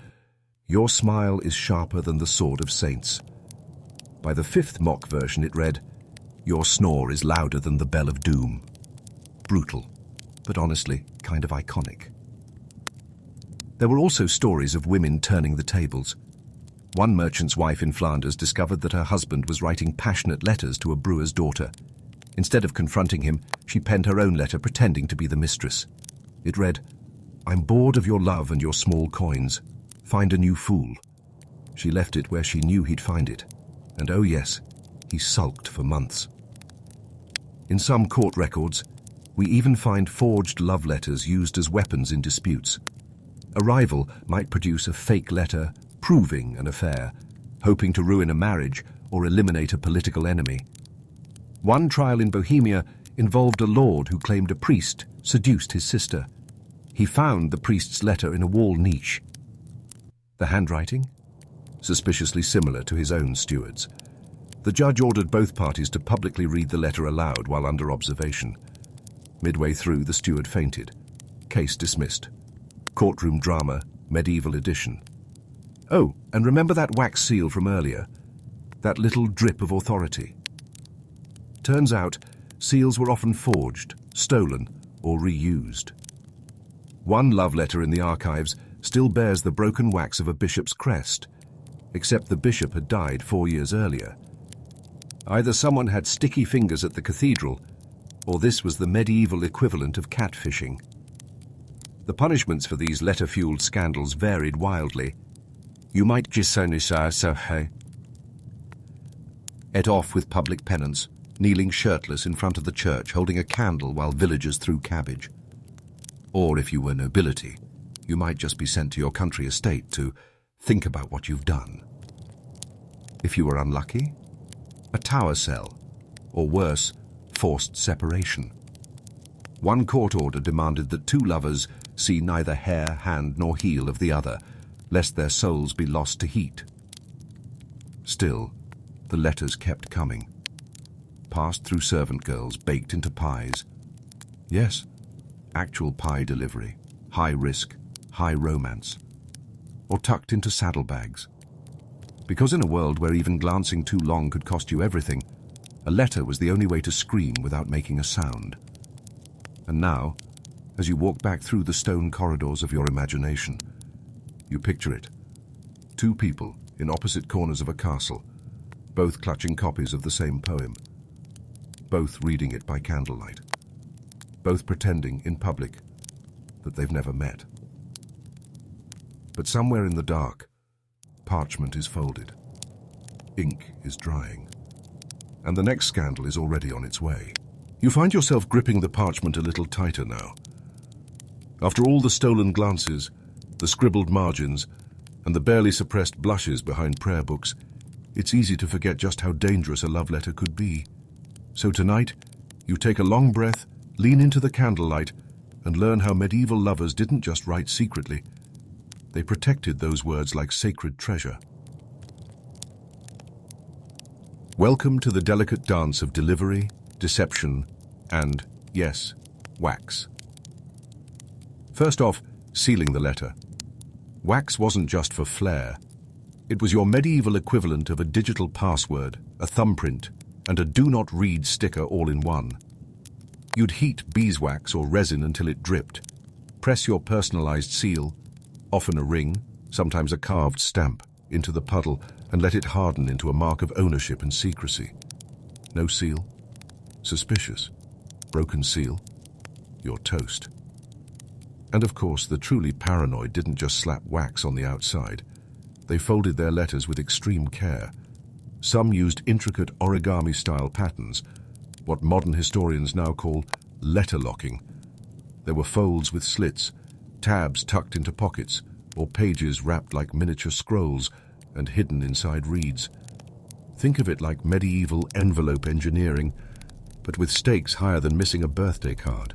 "Your smile is sharper than the sword of saints." By the fifth mock version it read, "Your snore is louder than the bell of doom." Brutal, but honestly, kind of iconic. There were also stories of women turning the tables. One merchant's wife in Flanders discovered that her husband was writing passionate letters to a brewer's daughter. Instead of confronting him, she penned her own letter pretending to be the mistress. It read, "I'm bored of your love and your small coins. Find a new fool." She left it where she knew he'd find it. And oh yes, he sulked for months. In some court records, we even find forged love letters used as weapons in disputes. A rival might produce a fake letter proving an affair, hoping to ruin a marriage or eliminate a political enemy. One trial in Bohemia involved a lord who claimed a priest seduced his sister. He found the priest's letter in a wall niche. The handwriting? Suspiciously similar to his own steward's. The judge ordered both parties to publicly read the letter aloud while under observation. Midway through, the steward fainted. Case dismissed. Courtroom drama, medieval edition. Oh, and remember that wax seal from earlier? That little drip of authority. Turns out, seals were often forged, stolen, or reused. One love letter in the archives still bears the broken wax of a bishop's crest, except the bishop had died 4 years earlier. Either someone had sticky fingers at the cathedral, or this was the medieval equivalent of catfishing. The punishments for these letter-fueled scandals varied wildly. You might et off with public penance, kneeling shirtless in front of the church holding a candle while villagers threw cabbage. Or if you were nobility, you might just be sent to your country estate to think about what you've done. If you were unlucky, a tower cell, or worse, forced separation. One court order demanded that two lovers see neither hair, hand, nor heel of the other, lest their souls be lost to heat. Still, the letters kept coming. Passed through servant girls, baked into pies. Yes, actual pie delivery, high risk, high romance. Or tucked into saddlebags. Because in a world where even glancing too long could cost you everything, a letter was the only way to scream without making a sound. And now, as you walk back through the stone corridors of your imagination, you picture it. Two people in opposite corners of a castle, both clutching copies of the same poem, both reading it by candlelight, both pretending in public that they've never met. But somewhere in the dark, parchment is folded, ink is drying, and the next scandal is already on its way. You find yourself gripping the parchment a little tighter now. After all the stolen glances, the scribbled margins, and the barely suppressed blushes behind prayer books, it's easy to forget just how dangerous a love letter could be. So tonight, you take a long breath, lean into the candlelight, and learn how medieval lovers didn't just write secretly. They protected those words like sacred treasure. Welcome to the delicate dance of delivery, deception, and, yes, wax. First off, sealing the letter. Wax wasn't just for flair. It was your medieval equivalent of a digital password, a thumbprint, and a do not read sticker all in one. You'd heat beeswax or resin until it dripped, press your personalized seal, often a ring, sometimes a carved stamp, into the puddle and let it harden into a mark of ownership and secrecy. No seal? Suspicious. Broken seal? You're toast. And of course, the truly paranoid didn't just slap wax on the outside. They folded their letters with extreme care. Some used intricate origami-style patterns, what modern historians now call letter locking. There were folds with slits, tabs tucked into pockets, or pages wrapped like miniature scrolls and hidden inside reeds. Think of it like medieval envelope engineering, but with stakes higher than missing a birthday card.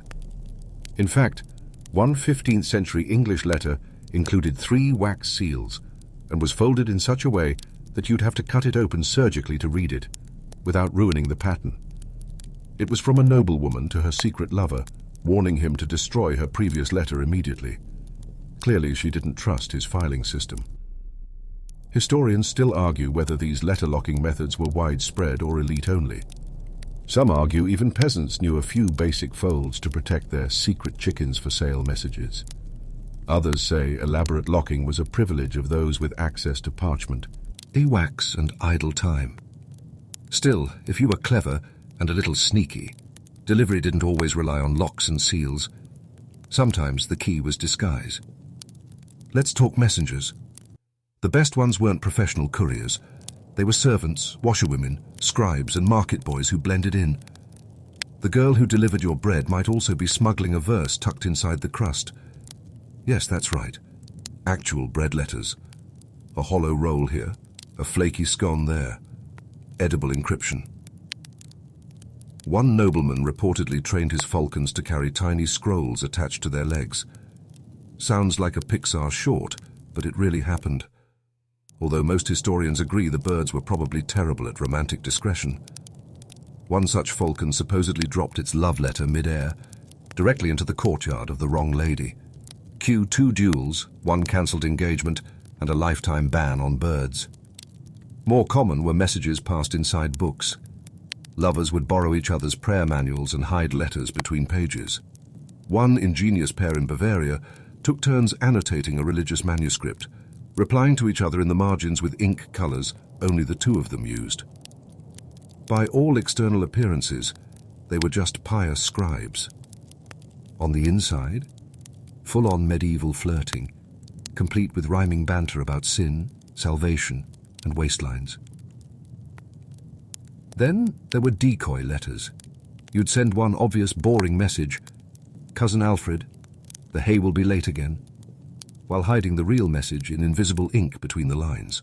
In fact, one 15th century English letter included 3 wax seals and was folded in such a way that you'd have to cut it open surgically to read it, without ruining the pattern. It was from a noblewoman to her secret lover, warning him to destroy her previous letter immediately. Clearly, she didn't trust his filing system. Historians still argue whether these letter-locking methods were widespread or elite only. Some argue even peasants knew a few basic folds to protect their secret chickens for sale messages. Others say elaborate locking was a privilege of those with access to parchment, wax and idle time. Still, if you were clever and a little sneaky, delivery didn't always rely on locks and seals. Sometimes the key was disguise. Let's talk messengers. The best ones weren't professional couriers. They were servants, washerwomen, scribes, and market boys who blended in. The girl who delivered your bread might also be smuggling a verse tucked inside the crust. Yes, that's right. Actual bread letters. A hollow roll here, a flaky scone there. Edible encryption. One nobleman reportedly trained his falcons to carry tiny scrolls attached to their legs. Sounds like a Pixar short, but it really happened. Although most historians agree the birds were probably terrible at romantic discretion. One such falcon supposedly dropped its love letter mid-air, directly into the courtyard of the wrong lady. Cue 2 duels, 1 cancelled engagement, and a lifetime ban on birds. More common were messages passed inside books. Lovers would borrow each other's prayer manuals and hide letters between pages. One ingenious pair in Bavaria took turns annotating a religious manuscript, replying to each other in the margins with ink colours only the 2 of them used. By all external appearances, they were just pious scribes. On the inside, full-on medieval flirting, complete with rhyming banter about sin, salvation, and waistlines. Then there were decoy letters. You'd send one obvious boring message, "Cousin Alfred, the hay will be late again," while hiding the real message in invisible ink between the lines.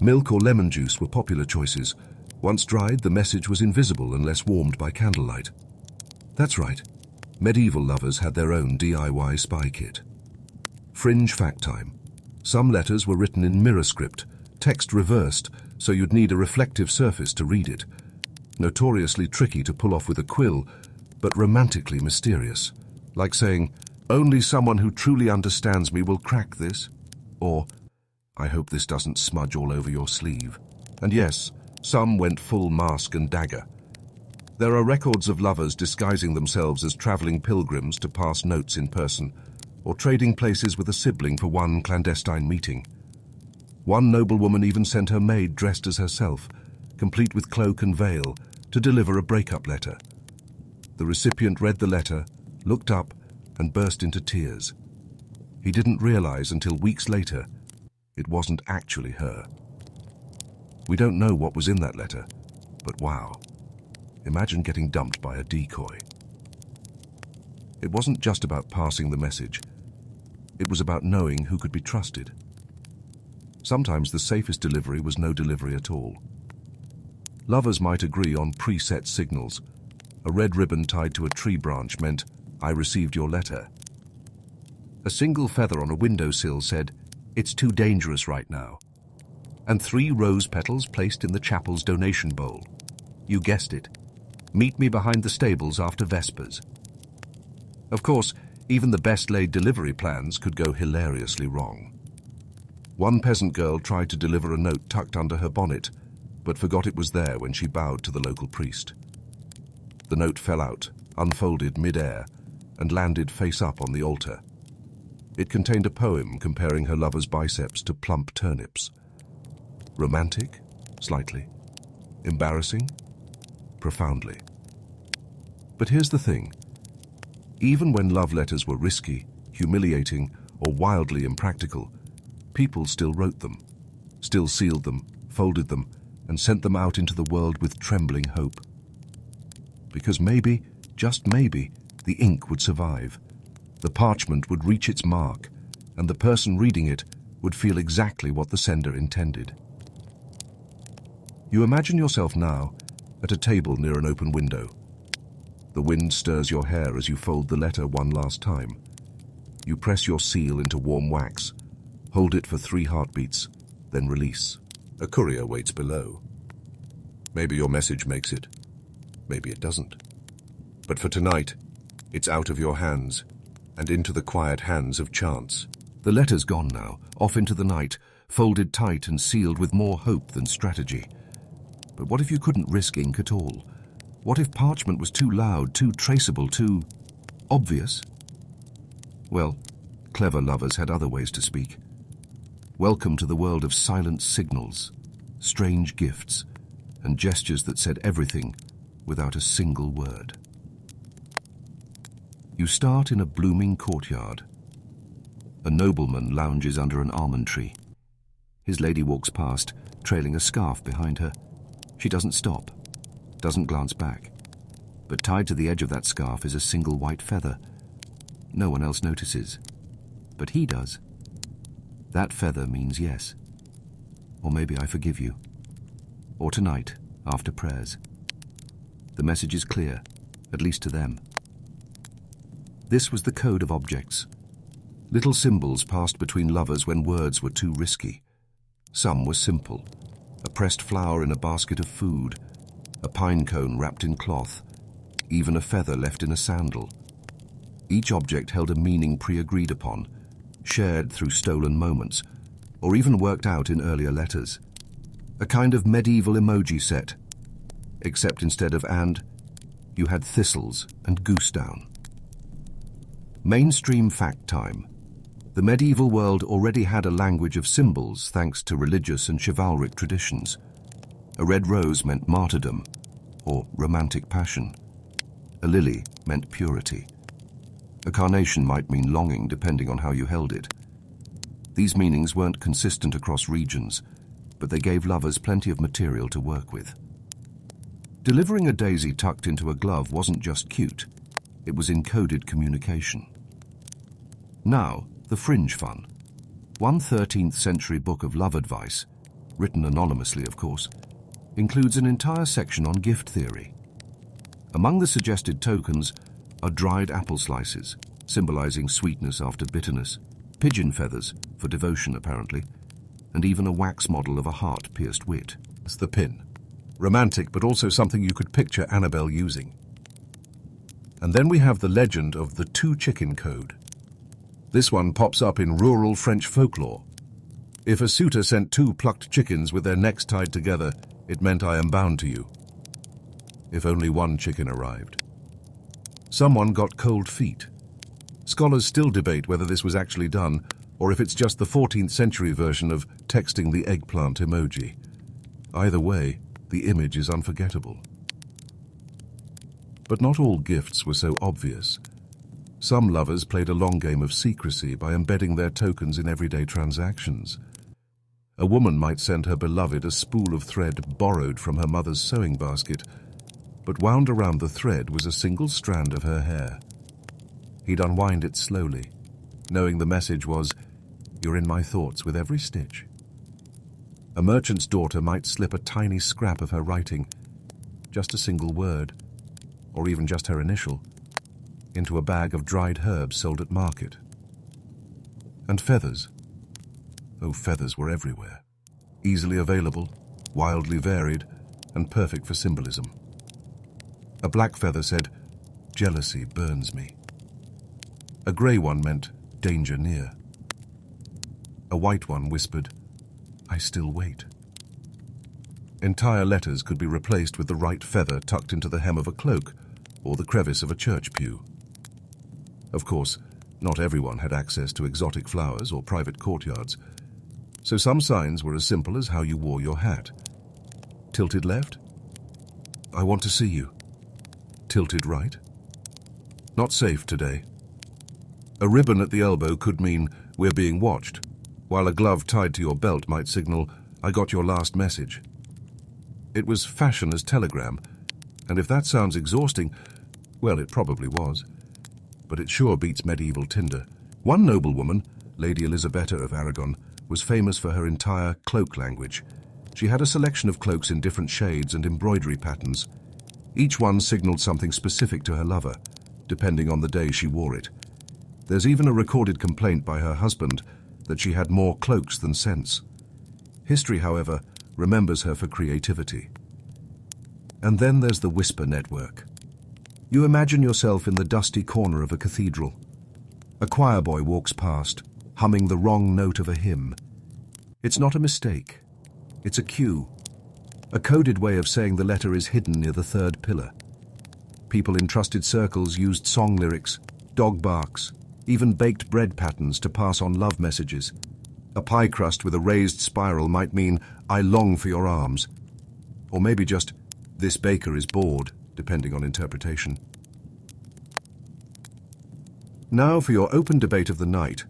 Milk or lemon juice were popular choices. Once dried, the message was invisible unless warmed by candlelight. That's right, medieval lovers had their own DIY spy kit. Fringe fact time. Some letters were written in mirror script, text reversed, so you'd need a reflective surface to read it. Notoriously tricky to pull off with a quill, but romantically mysterious. Like saying, "Only someone who truly understands me will crack this," or, "I hope this doesn't smudge all over your sleeve." And yes, some went full mask and dagger. There are records of lovers disguising themselves as travelling pilgrims to pass notes in person, or trading places with a sibling for one clandestine meeting. One noblewoman even sent her maid dressed as herself, complete with cloak and veil, to deliver a breakup letter. The recipient read the letter, looked up, and burst into tears. He didn't realize until weeks later it wasn't actually her. We don't know what was in that letter, but wow, imagine getting dumped by a decoy. It wasn't just about passing the message. It was about knowing who could be trusted. Sometimes the safest delivery was no delivery at all. Lovers might agree on preset signals. A red ribbon tied to a tree branch meant, "I received your letter." A single feather on a windowsill said, "It's too dangerous right now." And 3 rose petals placed in the chapel's donation bowl. You guessed it. "Meet me behind the stables after Vespers." Of course, even the best-laid delivery plans could go hilariously wrong. One peasant girl tried to deliver a note tucked under her bonnet, but forgot it was there when she bowed to the local priest. The note fell out, unfolded mid-air, and landed face up on the altar. It contained a poem comparing her lover's biceps to plump turnips. Romantic? Slightly. Embarrassing? Profoundly. But here's the thing. Even when love letters were risky, humiliating, or wildly impractical, people still wrote them, still sealed them, folded them, and sent them out into the world with trembling hope. Because maybe, just maybe, the ink would survive, the parchment would reach its mark, and the person reading it would feel exactly what the sender intended. You imagine yourself now at a table near an open window. The wind stirs your hair as you fold the letter one last time. You press your seal into warm wax, hold it for 3 heartbeats, then release. A courier waits below. Maybe your message makes it. Maybe it doesn't. But for tonight, it's out of your hands and into the quiet hands of chance. The letter's gone now, off into the night, folded tight and sealed with more hope than strategy. But what if you couldn't risk ink at all? What if parchment was too loud, too traceable, too obvious? Well, clever lovers had other ways to speak. Welcome to the world of silent signals, strange gifts, and gestures that said everything without a single word. You start in a blooming courtyard. A nobleman lounges under an almond tree. His lady walks past, trailing a scarf behind her. She doesn't stop, doesn't glance back. But tied to the edge of that scarf is a single white feather. No one else notices, but he does. That feather means yes. Or maybe I forgive you. Or tonight, after prayers.
The message is clear, at least to them. This was the code of objects. Little symbols passed between lovers when words were too risky. Some were simple: a pressed flower in a basket of food, a pine cone wrapped in cloth, even a feather left in a sandal. Each object held a meaning pre-agreed upon, shared through stolen moments, or even worked out in earlier letters. A kind of medieval emoji set, except instead of "and," you had thistles and goose down. Mainstream fact time. The medieval world already had a language of symbols thanks to religious and chivalric traditions. A red rose meant martyrdom, or romantic passion. A lily meant purity. A carnation might mean longing depending on how you held it. These meanings weren't consistent across regions, but they gave lovers plenty of material to work with. Delivering a daisy tucked into a glove wasn't just cute, it was encoded communication. Now, the fringe fun. One 13th century book of love advice, written anonymously of course, includes an entire section on gift theory. Among the suggested tokens are dried apple slices, symbolizing sweetness after bitterness, pigeon feathers, for devotion apparently, and even a wax model of a heart-pierced wit.
It's the pin. Romantic, but also something you could picture Annabelle using. And then we have the legend of the two-chicken code. This one pops up in rural French folklore. If a suitor sent 2 plucked chickens with their necks tied together, it meant "I am bound to you." If only 1 chicken arrived. Someone got cold feet. Scholars still debate whether this was actually done, or if it's just the 14th century version of texting the eggplant emoji. Either way, the image is unforgettable. But not all gifts were so obvious. Some lovers played a long game of secrecy by embedding their tokens in everyday transactions. A woman might send her beloved a spool of thread borrowed from her mother's sewing basket, but wound around the thread was a single strand of her hair. He'd unwind it slowly, knowing the message was, "You're in my thoughts with every stitch." A merchant's daughter might slip a tiny scrap of her writing, just a single word, or even just her initial, into a bag of dried herbs sold at market. And feathers. Oh, feathers were everywhere. Easily available, wildly varied, and perfect for symbolism. A black feather said, "Jealousy burns me." A grey one meant, "Danger near." A white one whispered, "I still wait." Entire letters could be replaced with the right feather tucked into the hem of a cloak or the crevice of a church pew. Of course, not everyone had access to exotic flowers or private courtyards, so some signs were as simple as how you wore your hat. Tilted left? "I want to see you." Tilted right? "Not safe today." A ribbon at the elbow could mean, "We're being watched," while a glove tied to your belt might signal, "I got your last message." It was fashion as telegram, and if that sounds exhausting, well, it probably was. But it sure beats medieval Tinder. One noblewoman, Lady Elisabetta of Aragon, was famous for her entire cloak language. She had a selection of cloaks in different shades and embroidery patterns. Each one signaled something specific to her lover, depending on the day she wore it. There's even a recorded complaint by her husband that she had more cloaks than scents. History, however, remembers her for creativity. And then there's the whisper network. You imagine yourself in the dusty corner of a cathedral. A choir boy walks past, humming the wrong note of a hymn. It's not a mistake. It's a cue. A coded way of saying the letter is hidden near the 3rd pillar. People in trusted circles used song lyrics, dog barks, even baked bread patterns to pass on love messages. A pie crust with a raised spiral might mean, "I long for your arms." Or maybe just, "This baker is bored," depending on interpretation. Now for your open debate of the night.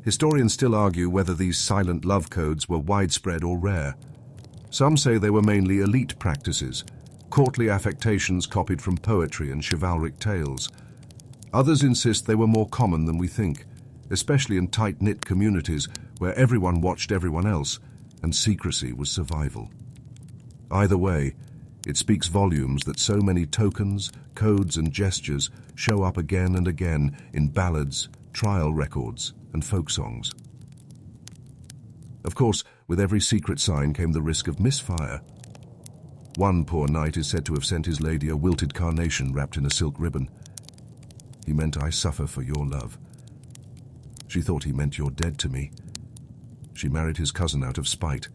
Historians still argue whether these silent love codes were widespread or rare. Some say they were mainly elite practices, courtly affectations copied from poetry and chivalric tales. Others insist they were more common than we think, especially in tight-knit communities where everyone watched everyone else and secrecy was survival. Either way, It speaks volumes that so many tokens, codes and gestures show up again and again in ballads, trial records and folk songs. Of course, with every secret sign came the risk of misfire. One poor knight is said to have sent his lady a wilted carnation wrapped in a silk ribbon. He meant I suffer for your love. She thought he meant you're dead to me. She married his cousin out of spite.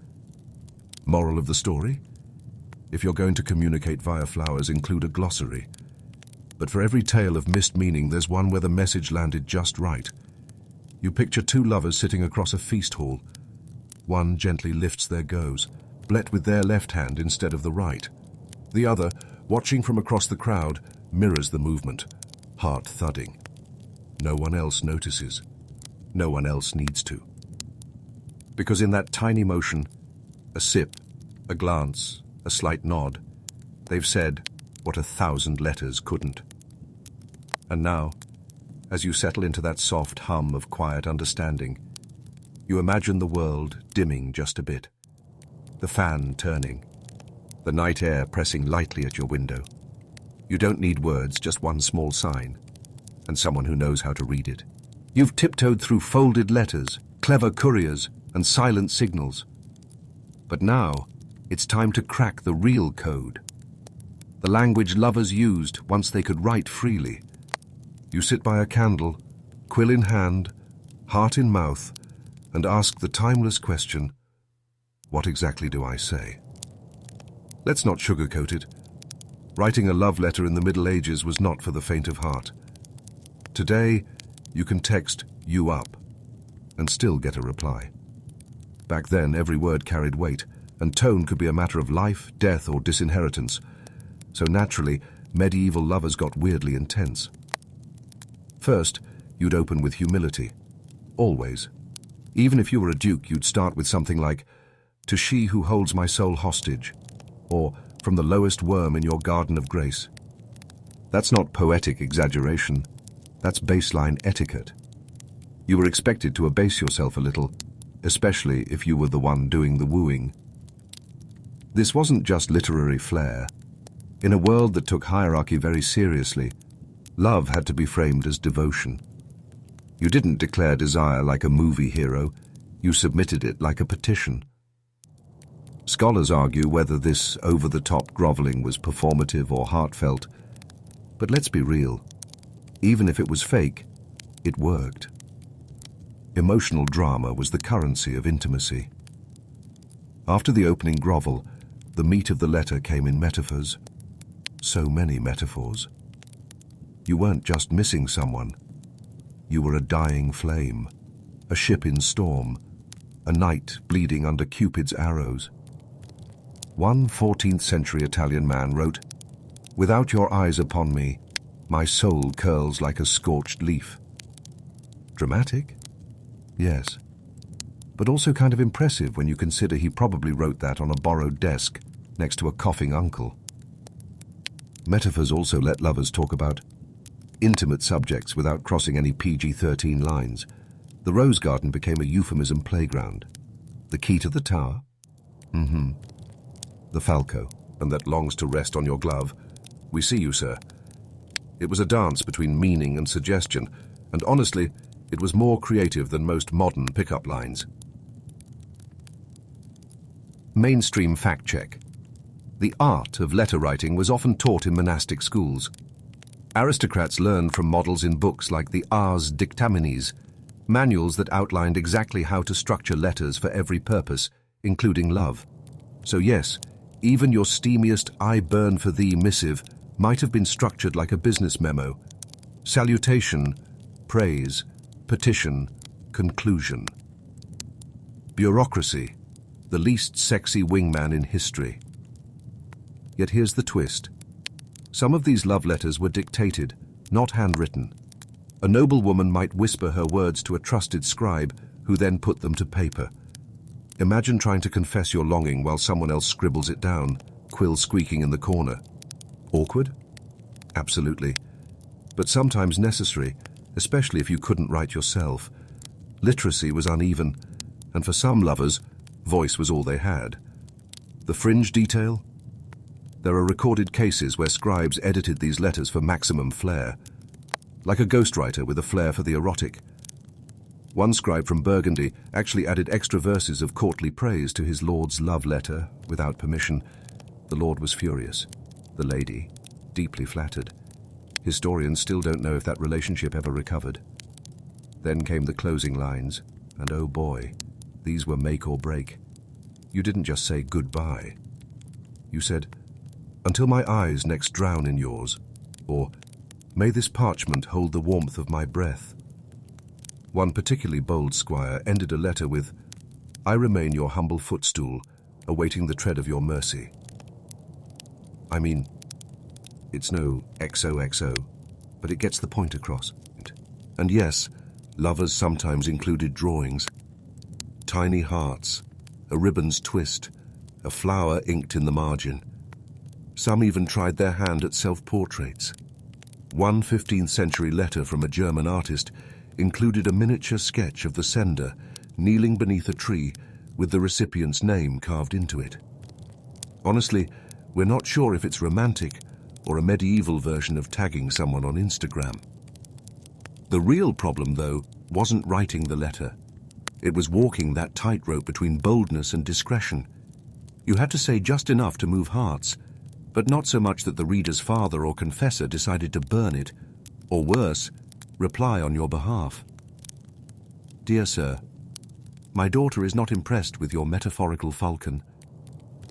Moral of the story? If you're going to communicate via flowers, include a glossary. But for every tale of missed meaning, there's one where the message landed just right. You picture two lovers sitting across a feast hall. One gently lifts their goes, blessed with their left hand instead of the right. The other, watching from across the crowd, mirrors the movement, heart thudding. No one else notices. No one else needs to. Because in that tiny motion, a sip, a glance, a slight nod, they've said what 1,000 letters couldn't. And now, as you settle into that soft hum of quiet understanding, you imagine the world dimming just a bit, the fan turning, the night air pressing lightly at your window. You don't need words, just one small sign, and someone who knows how to read it. You've tiptoed through folded letters, clever couriers, and silent signals. But now, it's time to crack the real code. The language lovers used once they could write freely. You sit by a candle, quill in hand, heart in mouth, and ask the timeless question, what exactly do I say? Let's not sugarcoat it. Writing a love letter in the Middle Ages was not for the faint of heart. Today, you can text "you up" and still get a reply. Back then, every word carried weight, and tone could be a matter of life, death, or disinheritance. So naturally, medieval lovers got weirdly intense. First, you'd open with humility. Always. Even if you were a duke, you'd start with something like, "To she who holds my soul hostage," or "From the lowest worm in your garden of grace." That's not poetic exaggeration. That's baseline etiquette. You were expected to abase yourself a little, especially if you were the one doing the wooing. This wasn't just literary flair. In a world that took hierarchy very seriously, love had to be framed as devotion. You didn't declare desire like a movie hero, you submitted it like a petition. Scholars argue whether this over-the-top groveling was performative or heartfelt, but let's be real. Even if it was fake, it worked. Emotional drama was the currency of intimacy. After the opening grovel, the meat of the letter came in metaphors. So many metaphors. You weren't just missing someone. You were a dying flame, a ship in storm, a knight bleeding under Cupid's arrows. One 14th century Italian man wrote, "Without your eyes upon me, my soul curls like a scorched leaf." Dramatic? Yes. But also kind of impressive when you consider he probably wrote that on a borrowed desk next to a coughing uncle. Metaphors also let lovers talk about intimate subjects without crossing any PG-13 lines. The rose garden became a euphemism playground. The key to the tower? The falco, and that longs to rest on your glove. We see you, sir. It was a dance between meaning and suggestion, and honestly, it was more creative than most modern pickup lines. Mainstream fact check. The art of letter writing was often taught in monastic schools. Aristocrats learned from models in books like the Ars Dictaminis, manuals that outlined exactly how to structure letters for every purpose, including love. So yes, even your steamiest "I burn for thee" missive might have been structured like a business memo. Salutation, praise, petition, conclusion. Bureaucracy, the least sexy wingman in history. Yet here's the twist. Some of these love letters were dictated, not handwritten. A noblewoman might whisper her words to a trusted scribe, who then put them to paper. Imagine trying to confess your longing while someone else scribbles it down, quill squeaking in the corner. Awkward? Absolutely. But sometimes necessary, especially if you couldn't write yourself. Literacy was uneven, and for some lovers, voice was all they had. The fringe detail?
There are recorded cases where scribes edited these letters for maximum flair, like a ghostwriter with a flair for the erotic. One scribe from Burgundy actually added extra verses of courtly praise to his lord's love letter without permission. The lord was furious. The lady, deeply flattered. Historians still don't know if that relationship ever recovered. Then came the closing lines, and oh boy, these were make or break. You didn't just say goodbye. You said, "Until my eyes next drown in yours," or "May this parchment hold the warmth of my breath." One particularly bold squire ended a letter with, "I remain your humble footstool, awaiting the tread of your mercy." I mean, it's no XOXO, but it gets the point across. And yes, lovers sometimes included drawings. Tiny hearts, a ribbon's twist, a flower inked in the margin. Some even tried their hand at self-portraits. One 15th century letter from a German artist included a miniature sketch of the sender kneeling beneath a tree with the recipient's name carved into it. Honestly, we're not sure if it's romantic or a medieval version of tagging someone on Instagram. The real problem, though, wasn't writing the letter. It was walking that tightrope between boldness and discretion. You had to say just enough to move hearts, but not so much that the reader's father or confessor decided to burn it, or worse, reply on your behalf. "Dear sir, my daughter is not impressed with your metaphorical falcon.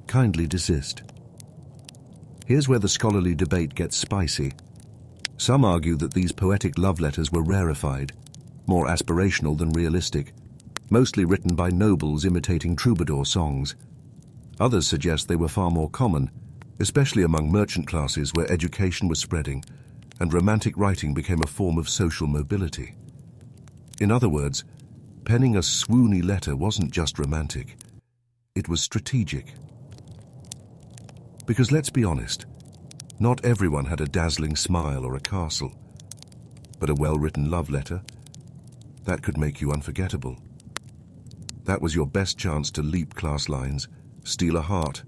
Kindly desist." Here's where the scholarly debate gets spicy. Some argue that these poetic love letters were rarefied, more aspirational than realistic, mostly written by nobles imitating troubadour songs. Others suggest they were far more common, especially among merchant classes where education was spreading and romantic writing became a form of social mobility. In other words, penning a swoony letter wasn't just romantic, it was strategic. Because let's be honest, not everyone had a dazzling smile or a castle, but a well-written love letter, that could make you unforgettable. That was your best chance to leap class lines, steal a heart,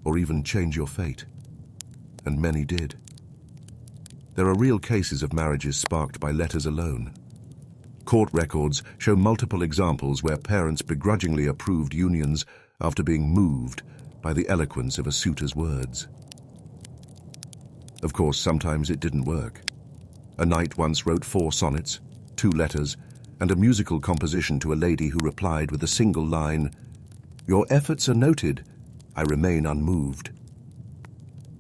or even change your fate. And many did. There are real cases of marriages sparked by letters alone. Court records show multiple examples where parents begrudgingly approved unions after being moved by the eloquence of a suitor's words. Of course, sometimes it didn't work. A knight once wrote 4 sonnets, 2 letters, and a musical composition to a lady who replied with a single line, "Your efforts are noted, I remain unmoved."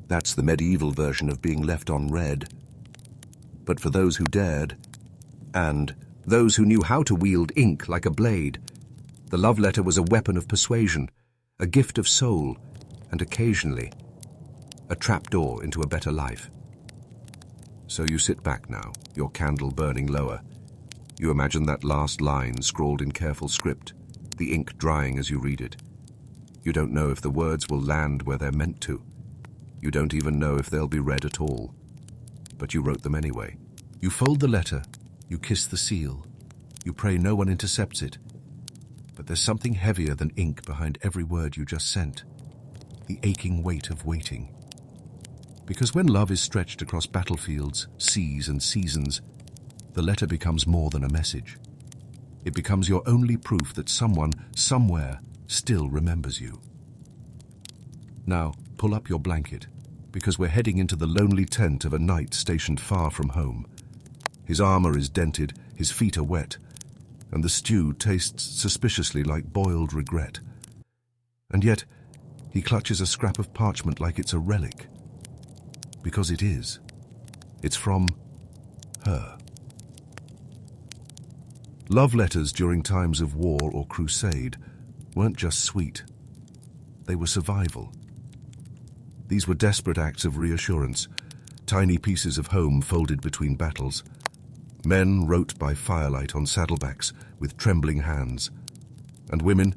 That's the medieval version of being left on red. But for those who dared, and those who knew how to wield ink like a blade, the love letter was a weapon of persuasion, a gift of soul, and occasionally, a trapdoor into a better life. So you sit back now, your candle burning lower. You imagine that last line scrawled in careful script, the ink drying as you read it. You don't know if the words will land where they're meant to. You don't even know if they'll be read at all. But you wrote them anyway. You fold the letter, you kiss the seal, you pray no one intercepts it. But there's something heavier than ink behind every word you just sent. The aching weight of waiting. Because when love is stretched across battlefields, seas, and seasons, the letter becomes more than a message. It becomes your only proof that someone, somewhere, still remembers you. Now, pull up your blanket, because we're heading into the lonely tent of a knight stationed far from home. His armor is dented, his feet are wet, and the stew tastes suspiciously like boiled regret. And yet, he clutches a scrap of parchment like it's a relic. Because it is. It's from her. Love letters during times of war or crusade weren't just sweet. They were survival. These were desperate acts of reassurance, tiny pieces of home folded between battles. Men wrote by firelight on saddlebacks with trembling hands, and women,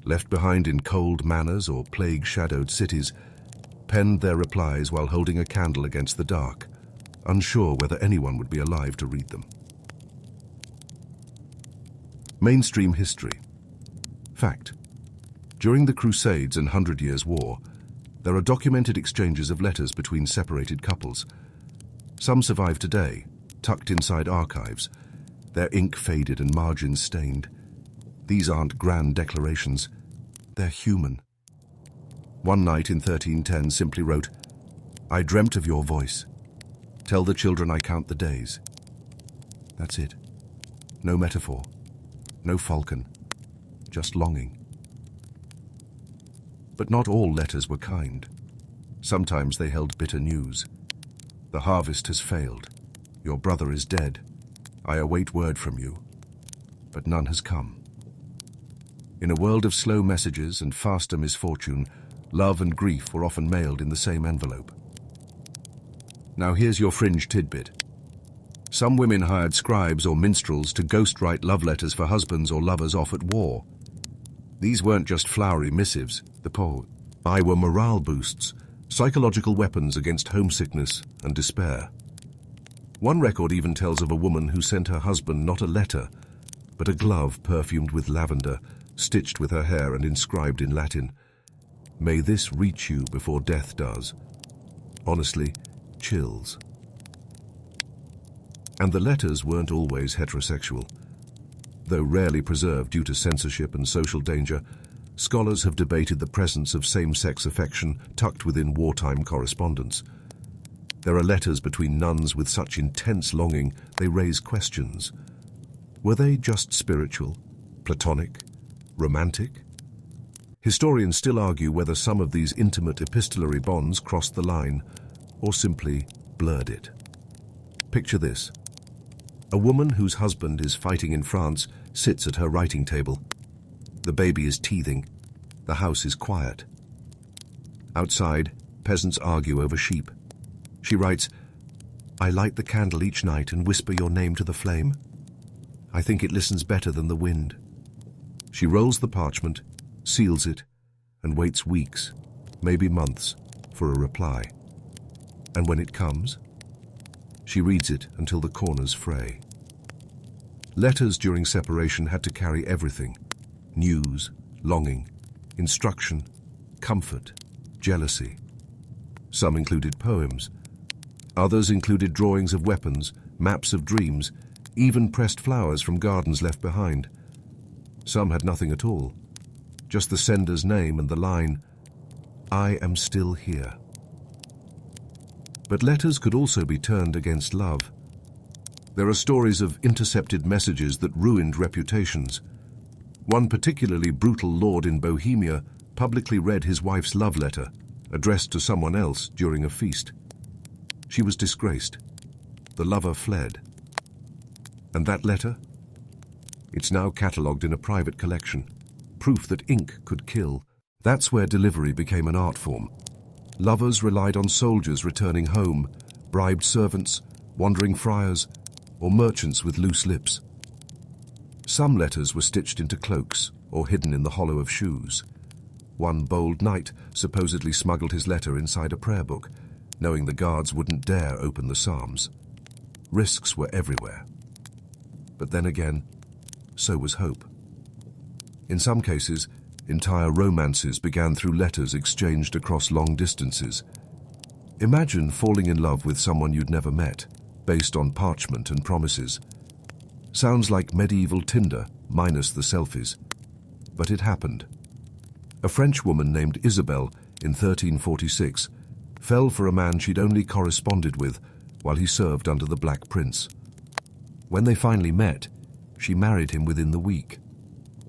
left behind in cold manors or plague-shadowed cities, penned their replies while holding a candle against the dark, unsure whether anyone would be alive to read them. Mainstream history. Fact. During the Crusades and 100 Years' War,
There are documented exchanges of letters between separated couples. Some survive today, tucked inside archives, their ink faded and margins stained. These aren't grand declarations, they're human. One knight in 1310 simply wrote, "I dreamt of your voice. Tell the children I count the days." That's it. No metaphor, no falcon, just longing. But not all letters were kind. Sometimes they held bitter news. "The harvest has failed. Your brother is dead. I await word from you." But none has come. In a world of slow messages and faster misfortune, love and grief were often mailed in the same envelope. Now here's your fringe tidbit. Some women hired scribes or minstrels to ghostwrite love letters for husbands or lovers off at war. These weren't just flowery missives, the poem were morale boosts, psychological weapons against homesickness and despair. One record even tells of a woman who sent her husband not a letter, but a glove perfumed with lavender, stitched with her hair and inscribed in Latin, "May this reach you before death does." Honestly, chills. And the letters weren't always heterosexual. Though rarely preserved due to censorship and social danger, scholars have debated the presence of same-sex affection tucked within wartime correspondence. There are letters between nuns with such intense longing they raise questions. Were they just spiritual, platonic, romantic? Historians still argue whether some of these intimate epistolary bonds crossed the line or simply blurred it. Picture this. A woman whose husband is fighting in France sits at her writing table. The baby is teething. The house is quiet. Outside, peasants argue over sheep. She writes, "I light the candle each night and whisper your name to the flame. I think it listens better than the wind." She rolls the parchment, seals it, and waits weeks, maybe months, for a reply. And when it comes, she reads it until the corners fray. Letters during separation had to carry everything: news, longing, instruction, comfort, jealousy. Some included poems. Others included drawings of weapons, maps of dreams, even pressed flowers from gardens left behind. Some had nothing at all, just the sender's name and the line, "I am still here." But letters could also be turned against love. There are stories of intercepted messages that ruined reputations. One particularly brutal lord in Bohemia publicly read his wife's love letter, addressed to someone else during a feast. She was disgraced. The lover fled. And that letter? It's now catalogued in a private collection, proof that ink could kill. That's where delivery became an art form. Lovers relied on soldiers returning home, bribed servants, wandering friars, or merchants with loose lips. Some letters were stitched into cloaks or hidden in the hollow of shoes. One bold knight supposedly smuggled his letter inside a prayer book, knowing the guards wouldn't dare open the psalms. Risks were everywhere. But then again, so was hope. In some cases, entire romances began through letters exchanged across long distances. Imagine falling in love with someone you'd never met, based on parchment and promises. Sounds like medieval Tinder, minus the selfies. But it happened. A French woman named Isabel, in 1346, fell for a man she'd only corresponded with while he served under the Black Prince. When they finally met, she married him within the week.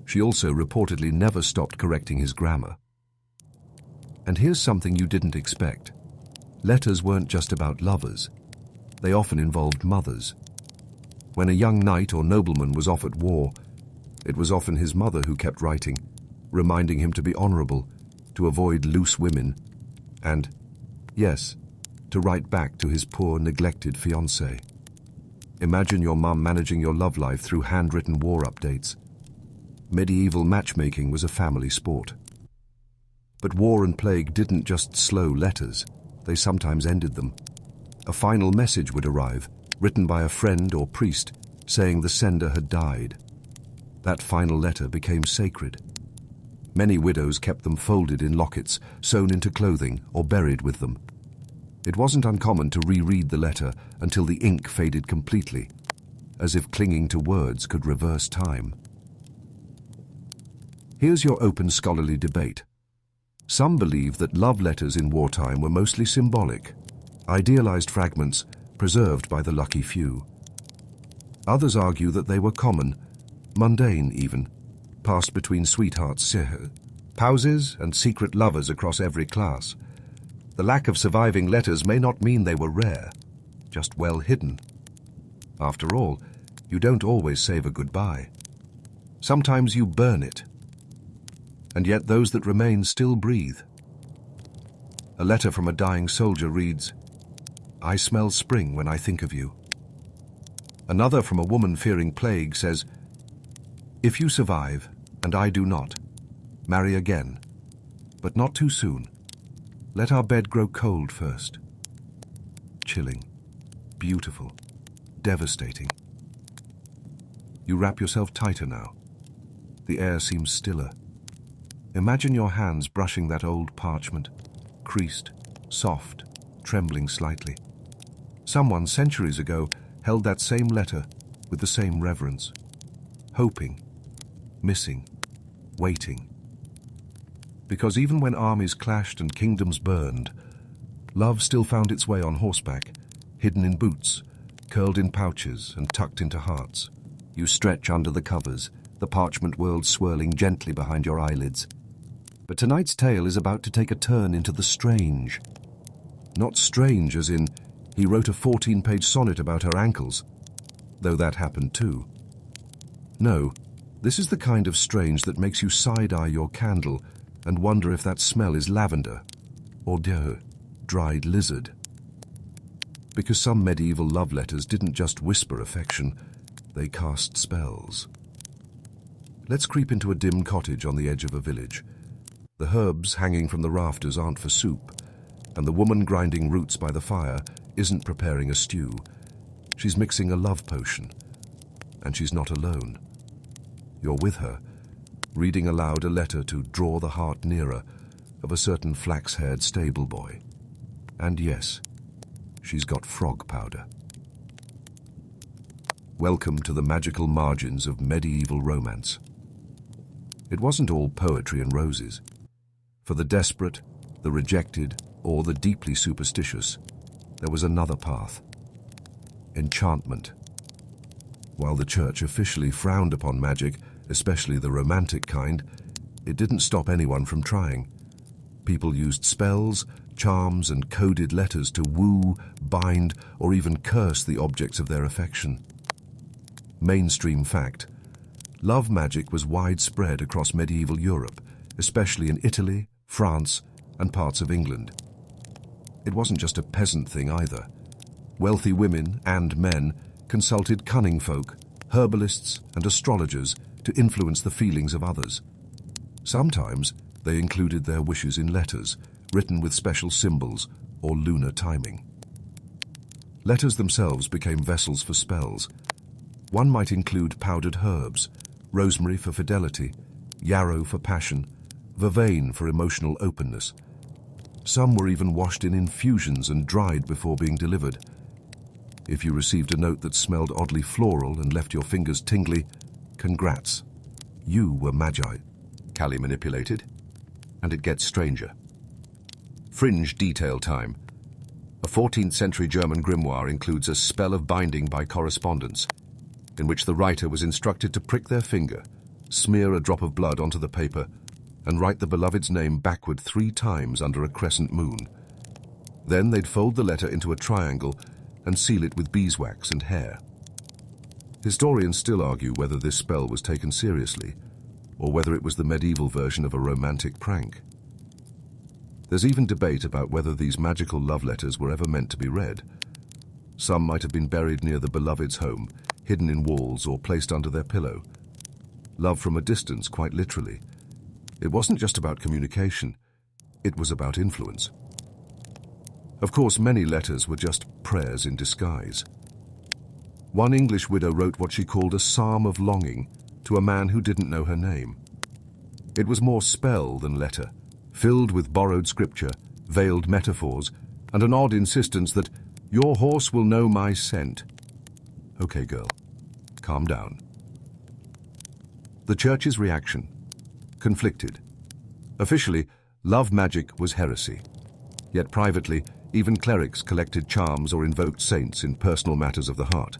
She also reportedly never stopped correcting his grammar. And here's something you didn't expect. Letters weren't just about lovers. They often involved mothers. When a young knight or nobleman was off at war, it was often his mother who kept writing, reminding him to be honorable, to avoid loose women, and, yes, to write back to his poor, neglected fiancé. Imagine your mum managing your love life through handwritten war updates. Medieval matchmaking was a family sport. But war and plague didn't just slow letters, they sometimes ended them. A final message would arrive, written by a friend or priest, saying the sender had died. That final letter became sacred. Many widows kept them folded in lockets, sewn into clothing, or buried with them. It wasn't uncommon to reread the letter until the ink faded completely, as if clinging to words could reverse time. Here's your open scholarly debate. Some believe that love letters in wartime were mostly symbolic, idealized fragments preserved by the lucky few. Others argue that they were common, mundane even, passed between sweethearts, spouses, and secret lovers across every class. The lack of surviving letters may not mean they were rare, just well hidden. After all, you don't always save a goodbye. Sometimes you burn it. And yet those that remain still breathe. A letter from a dying soldier reads, "I smell spring when I think of you." Another from a woman fearing plague says, "If you survive, and I do not, marry again, but not too soon. Let our bed grow cold first." Chilling, beautiful, devastating. You wrap yourself tighter now. The air seems stiller. Imagine your hands brushing that old parchment, creased, soft, trembling slightly. Someone centuries ago held that same letter with the same reverence, hoping, missing, waiting. Because even when armies clashed and kingdoms burned, love still found its way on horseback, hidden in boots, curled in pouches and tucked into hearts. You stretch under the covers, the parchment world swirling gently behind your eyelids. But tonight's tale is about to take a turn into the strange. Not strange as in, he wrote a 14-page sonnet about her ankles, though that happened too. No, this is the kind of strange that makes you side-eye your candle and wonder if that smell is lavender or dried lizard. Because some medieval love letters didn't just whisper affection, they cast spells. Let's creep into a dim cottage on the edge of a village. The herbs hanging from the rafters aren't for soup, and the woman grinding roots by the fire isn't preparing a stew. She's mixing a love potion, and she's not alone. You're with her, reading aloud a letter to draw the heart nearer of a certain flax-haired stable boy. And yes, she's got frog powder. Welcome to the magical margins of medieval romance. It wasn't all poetry and roses. For the desperate, the rejected, or the deeply superstitious, there was another path. Enchantment. While the church officially frowned upon magic, especially the romantic kind, it didn't stop anyone from trying. People used spells, charms, and coded letters to woo, bind, or even curse the objects of their affection. Mainstream fact: love magic was widespread across medieval Europe, especially in Italy, France, and parts of England. It wasn't just a peasant thing either. Wealthy women and men consulted cunning folk, herbalists, and astrologers to influence the feelings of others. Sometimes they included their wishes in letters, written with special symbols or lunar timing. Letters themselves became vessels for spells. One might include powdered herbs, rosemary for fidelity, yarrow for passion, vervain for emotional openness. Some were even washed in infusions and dried before being delivered. If you received a note that smelled oddly floral and left your fingers tingly, congrats. You were magi. Cali manipulated. And it gets stranger. Fringe detail time. A 14th century German grimoire includes a spell of binding by correspondence, in which the writer was instructed to prick their finger, smear a drop of blood onto the paper, and write the beloved's name backward 3 times under a crescent moon. Then they'd fold the letter into a triangle and seal it with beeswax and hair. Historians still argue whether this spell was taken seriously, or whether it was the medieval version of a romantic prank. There's even debate about whether these magical love letters were ever meant to be read. Some might have been buried near the beloved's home, hidden in walls or placed under their pillow. Love from a distance, quite literally. It wasn't just about communication, it was about influence. Of course, many letters were just prayers in disguise. One English widow wrote what she called a psalm of longing to a man who didn't know her name. It was more spell than letter, filled with borrowed scripture, veiled metaphors, and an odd insistence that your horse will know my scent. Okay, girl, calm down. The church's reaction: conflicted. Officially, love magic was heresy. Yet privately, even clerics collected charms or invoked saints in personal matters of the heart.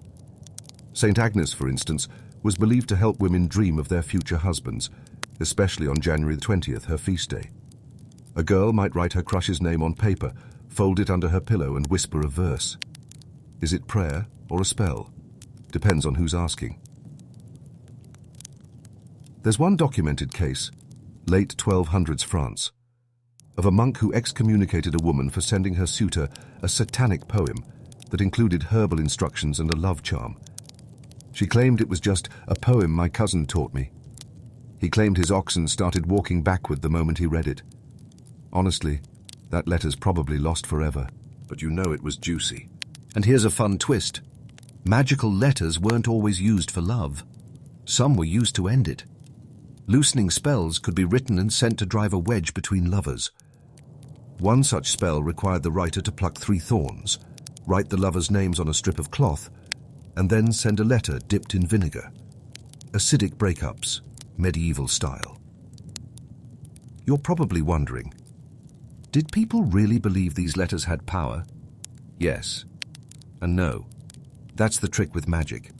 Saint Agnes, for instance, was believed to help women dream of their future husbands, especially on January 20th, her feast day. A girl might write her crush's name on paper, fold it under her pillow and whisper a verse. Is it prayer or a spell? Depends on who's asking. There's one documented case, late 1200s France, of a monk who excommunicated a woman for sending her suitor a satanic poem that included herbal instructions and a love charm. She claimed it was just a poem my cousin taught me. He claimed his oxen started walking backward the moment he read it. Honestly, that letter's probably lost forever, but you know it was juicy.
And here's a fun twist. Magical letters weren't always used for love. Some were used to end it. Loosening spells could be written and sent to drive a wedge between lovers. One such spell required the writer to pluck 3 thorns, write the lovers' names on a strip of cloth, and then send a letter dipped in vinegar. Acidic breakups, medieval style. You're probably wondering, did people really believe these letters had power? Yes and no. That's the trick with magic.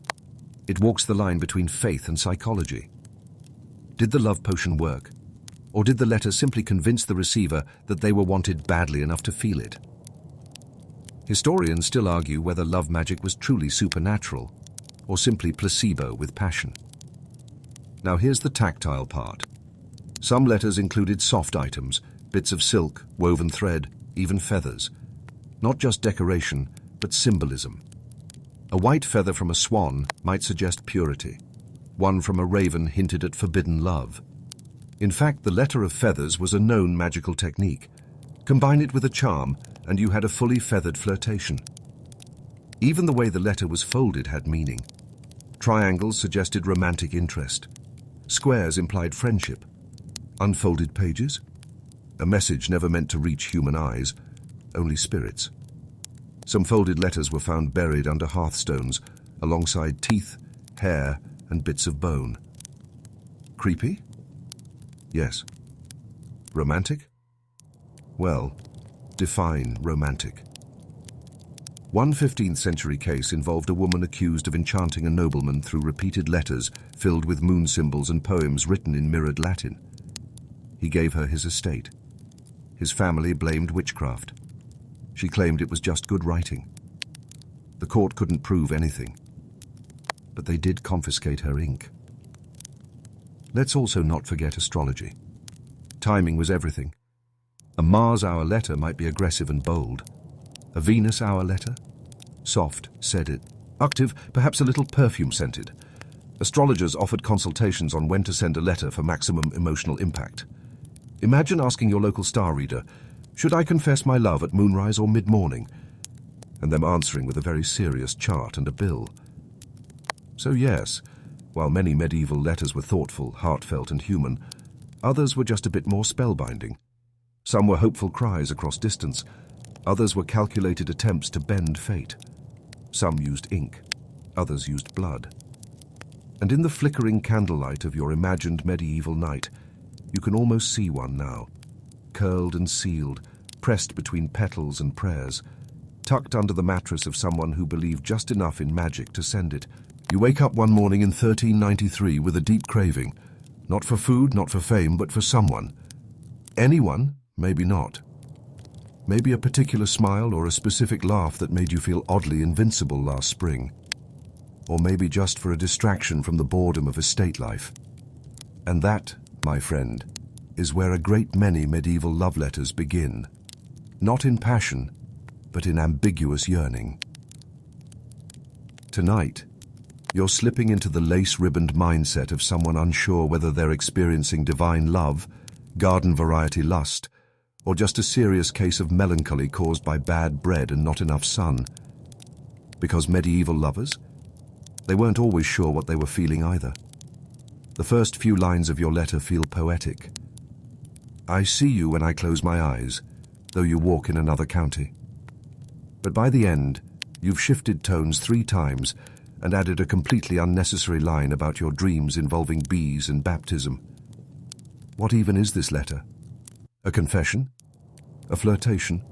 It walks the line between faith and psychology. Did the love potion work? Or did the letter simply convince the receiver that they were wanted badly enough to feel it? Historians still argue whether love magic was truly supernatural or simply placebo with passion. Now here's the tactile part. Some letters included soft items, bits of silk, woven thread, even feathers. Not just decoration, but symbolism. A white feather from a swan might suggest purity. One from a raven hinted at forbidden love. In fact, the letter of feathers was a known magical technique. Combine it with a charm, and you had a fully feathered flirtation. Even the way the letter was folded had meaning. Triangles suggested romantic interest. Squares implied friendship. Unfolded pages? A message never meant to reach human eyes, only spirits. Some folded letters were found buried under hearthstones, alongside teeth, hair, and bits of bone. Creepy? Yes. Romantic? Well, define romantic. One 15th century case involved a woman accused of enchanting a nobleman through repeated letters filled with moon symbols and poems written in mirrored Latin. He gave her his estate. His family blamed witchcraft. She claimed it was just good writing. The court couldn't prove anything, but they did confiscate her ink. Let's also not forget astrology. Timing was everything. A Mars-hour letter might be aggressive and bold. A Venus-hour letter? Soft, seductive, perhaps a little perfume-scented. Astrologers offered consultations on when to send a letter for maximum emotional impact. Imagine asking your local star reader, "Should I confess my love at moonrise or mid-morning?" And them answering with a very serious chart and a bill. So yes, while many medieval letters were thoughtful, heartfelt and human, others were just a bit more spellbinding. Some were hopeful cries across distance, others were calculated attempts to bend fate. Some used ink, others used blood. And in the flickering candlelight of your imagined medieval night, you can almost see one now, curled and sealed, pressed between petals and prayers, tucked under the mattress of someone who believed just enough in magic to send it. You wake up one morning in 1393 with a deep craving, not for food, not for fame, but for someone. Anyone? Maybe not. Maybe a particular smile or a specific laugh that made you feel oddly invincible last spring. Or maybe just for a distraction from the boredom of estate life. And that, my friend, is where a great many medieval love letters begin. Not in passion, but in ambiguous yearning. Tonight, you're slipping into the lace-ribboned mindset of someone unsure whether they're experiencing divine love, garden-variety lust, or just a serious case of melancholy caused by bad bread and not enough sun. Because medieval lovers? They weren't always sure what they were feeling either.
The first few lines of your letter feel poetic. I see you when I close my eyes, though you walk in another county. But by the end, you've shifted tones 3 times and added a completely unnecessary line about your dreams involving bees and baptism. What even is this letter? A confession? A flirtation?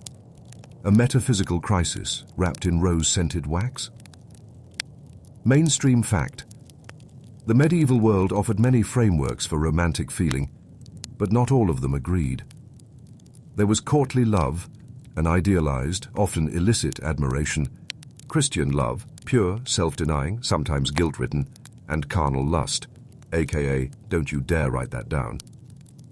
A metaphysical crisis wrapped in rose-scented wax? Mainstream fact. The medieval world offered many frameworks for romantic feeling, but not all of them agreed. There was courtly love, an idealized, often illicit admiration, Christian love, pure, self-denying, sometimes guilt-ridden, and carnal lust, aka, don't you dare write that down.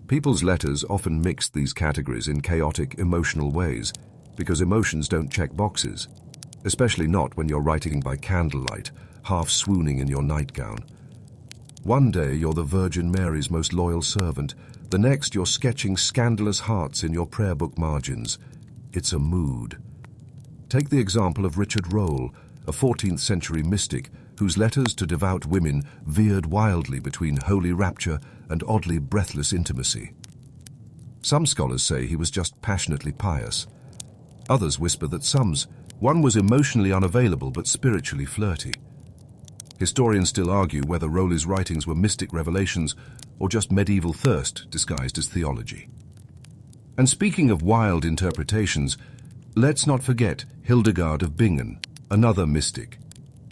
People's letters often mixed these categories in chaotic, emotional ways, because emotions don't check boxes, especially not when you're writing by candlelight, half swooning in your nightgown. One day you're the Virgin Mary's most loyal servant, the next you're sketching scandalous hearts in your prayer book margins. It's a mood. Take the example of Richard Rolle, a 14th century mystic whose letters to devout women veered wildly between holy rapture and oddly breathless intimacy. Some scholars say he was just passionately pious. Others whisper that one was emotionally unavailable but spiritually flirty. Historians still argue whether Rolle's writings were mystic revelations or just medieval thirst disguised as theology. And speaking of wild interpretations, let's not forget Hildegard of Bingen, another mystic,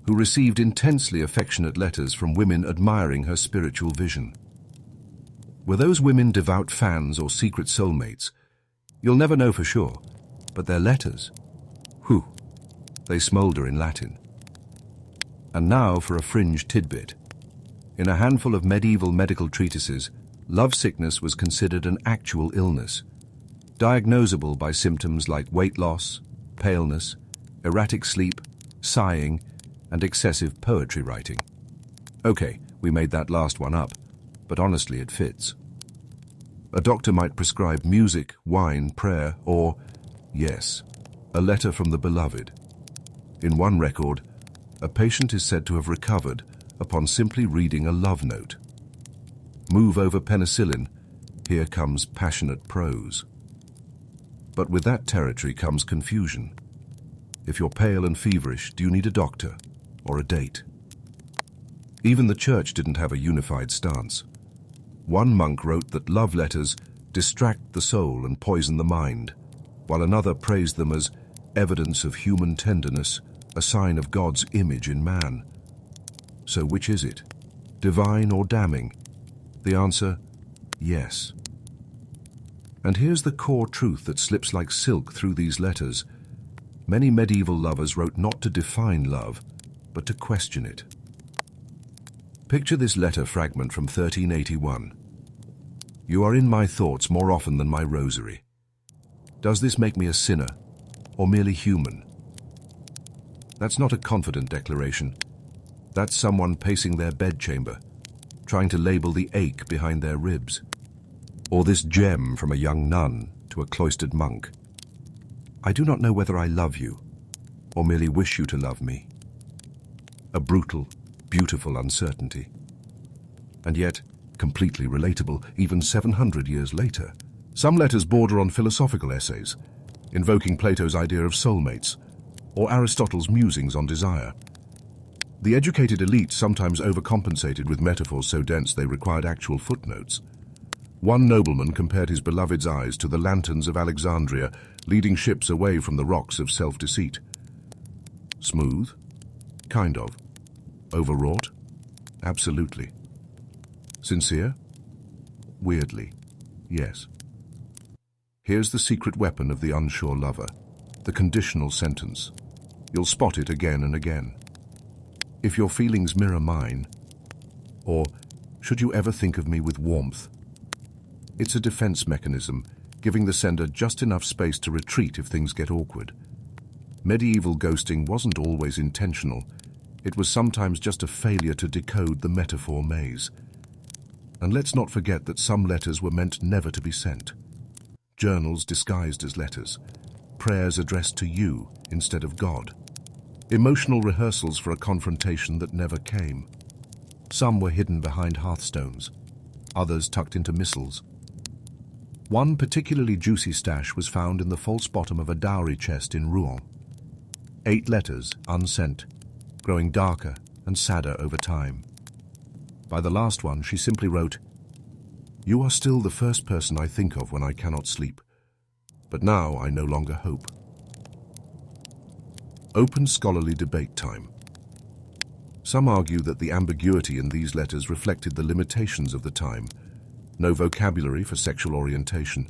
who received intensely affectionate letters from women admiring her spiritual vision. Were those women devout fans or secret soulmates? You'll never know for sure, but their letters, whew, they smoulder in Latin. And now for a fringe tidbit. In a handful of medieval medical treatises, lovesickness was considered an actual illness, diagnosable by symptoms like weight loss, paleness, erratic sleep, sighing, and excessive poetry writing. Okay, we made that last one up, but honestly it fits. A doctor might prescribe music, wine, prayer, or, yes, a letter from the beloved. In one record, a patient is said to have recovered upon simply reading a love note. Move over penicillin, here comes passionate prose. But with that territory comes confusion. If you're pale and feverish, do you need a doctor or a date? Even the church didn't have a unified stance. One monk wrote that love letters distract the soul and poison the mind, while another praised them as evidence of human tenderness, a sign of God's image in man. So which is it? Divine or damning? The answer, yes. And here's the core truth that slips like silk through these letters. Many medieval lovers wrote not to define love, but to question it. Picture this letter fragment from 1381. You are in my thoughts more often than my rosary. Does this make me a sinner, or merely human? That's not a confident declaration. That's someone pacing their bedchamber, trying to label the ache behind their ribs. Or this gem from a young nun to a cloistered monk. I do not know whether I love you, or merely wish you to love me. A brutal, beautiful uncertainty. And yet, completely relatable even 700 years later. Some letters border on philosophical essays, invoking Plato's idea of soulmates, or Aristotle's musings on desire. The educated elite sometimes overcompensated with metaphors so dense they required actual footnotes. One nobleman compared his beloved's eyes to the lanterns of Alexandria, leading ships away from the rocks of self-deceit. Smooth? Kind of. Overwrought? Absolutely. Sincere? Weirdly, yes. Here's the secret weapon of the unsure lover, the conditional sentence. You'll spot it again and again. If your feelings mirror mine, or should you ever think of me with warmth? It's a defense mechanism, giving the sender just enough space to retreat if things get awkward. Medieval ghosting wasn't always intentional. It was sometimes just a failure to decode the metaphor maze. And let's not forget that some letters were meant never to be sent. Journals disguised as letters, prayers addressed to you instead of God, emotional rehearsals for a confrontation that never came. Some were hidden behind hearthstones, others tucked into missals. One particularly juicy stash was found in the false bottom of a dowry chest in Rouen. 8 letters, unsent, growing darker and sadder over time. By the last one, she simply wrote, "You are still the first person I think of when I cannot sleep, but now I no longer hope." Open scholarly debate time. Some argue that the ambiguity in these letters reflected the limitations of the time. No vocabulary for sexual orientation,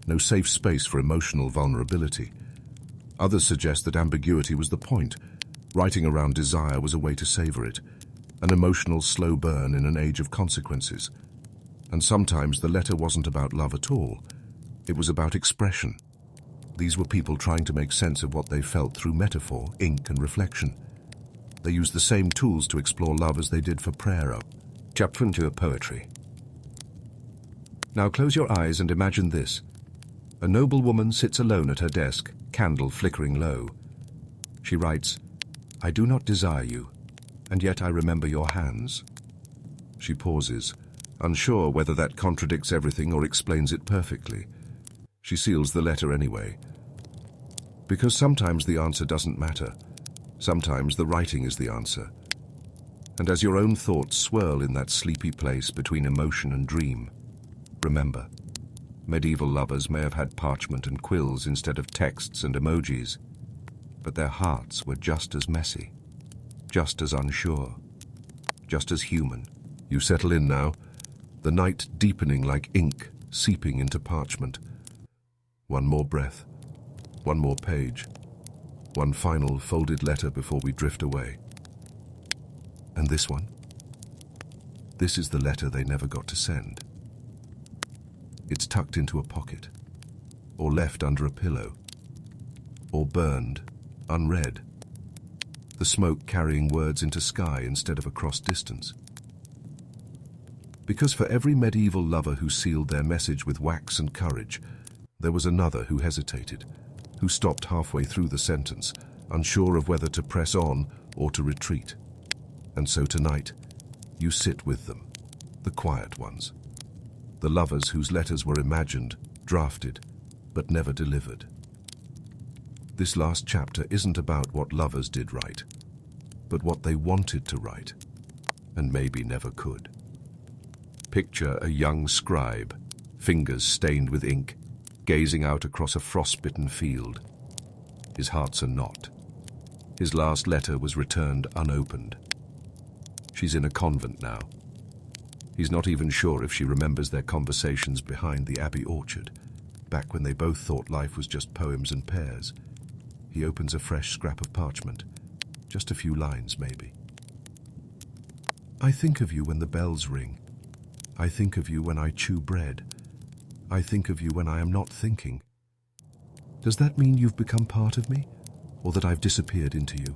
no safe space for emotional vulnerability. Others suggest that ambiguity was the point. Writing around desire was a way to savor it, an emotional slow burn in an age of consequences. And sometimes the letter wasn't about love at all. It was about expression. These were people trying to make sense of what they felt through metaphor, ink, and reflection. They used the same tools to explore love as they did for prayer.
Chapter 2, Poetry. Now close your eyes and imagine this. A noble woman sits alone at her desk, candle flickering low. She writes, "I do not desire you, and yet I remember your hands." She pauses, unsure whether that contradicts everything or explains it perfectly. She seals the letter anyway. Because sometimes the answer doesn't matter. Sometimes the writing is the answer. And as your own thoughts swirl in that sleepy place between emotion and dream, remember, medieval lovers may have had parchment and quills instead of texts and emojis, but their hearts were just as messy, just as unsure, just as human. You settle in now, the night deepening like ink seeping into parchment. One more breath, one more page, one final folded letter before we drift away. And this one? This is the letter they never got to send. It's tucked into a pocket, or left under a pillow, or burned, unread, the smoke carrying words into sky instead of across distance. Because for every medieval lover who sealed their message with wax and courage, there was another who hesitated, who stopped halfway through the sentence, unsure of whether to press on or to retreat. And so tonight, you sit with them, the quiet ones, the lovers whose letters were imagined, drafted, but never delivered. This last chapter isn't about what lovers did write, but what they wanted to write, and maybe never could. Picture a young scribe, fingers stained with ink, gazing out across a frostbitten field. His heart's a knot. His last letter was returned unopened. She's in a convent now. He's not even sure if she remembers their conversations behind the abbey orchard, back when they both thought life was just poems and pears. He opens a fresh scrap of parchment. Just a few lines, maybe. "I think of you when the bells ring. I think of you when I chew bread. I think of you when I am not thinking. Does that mean you've become part of me, or that I've disappeared into you?"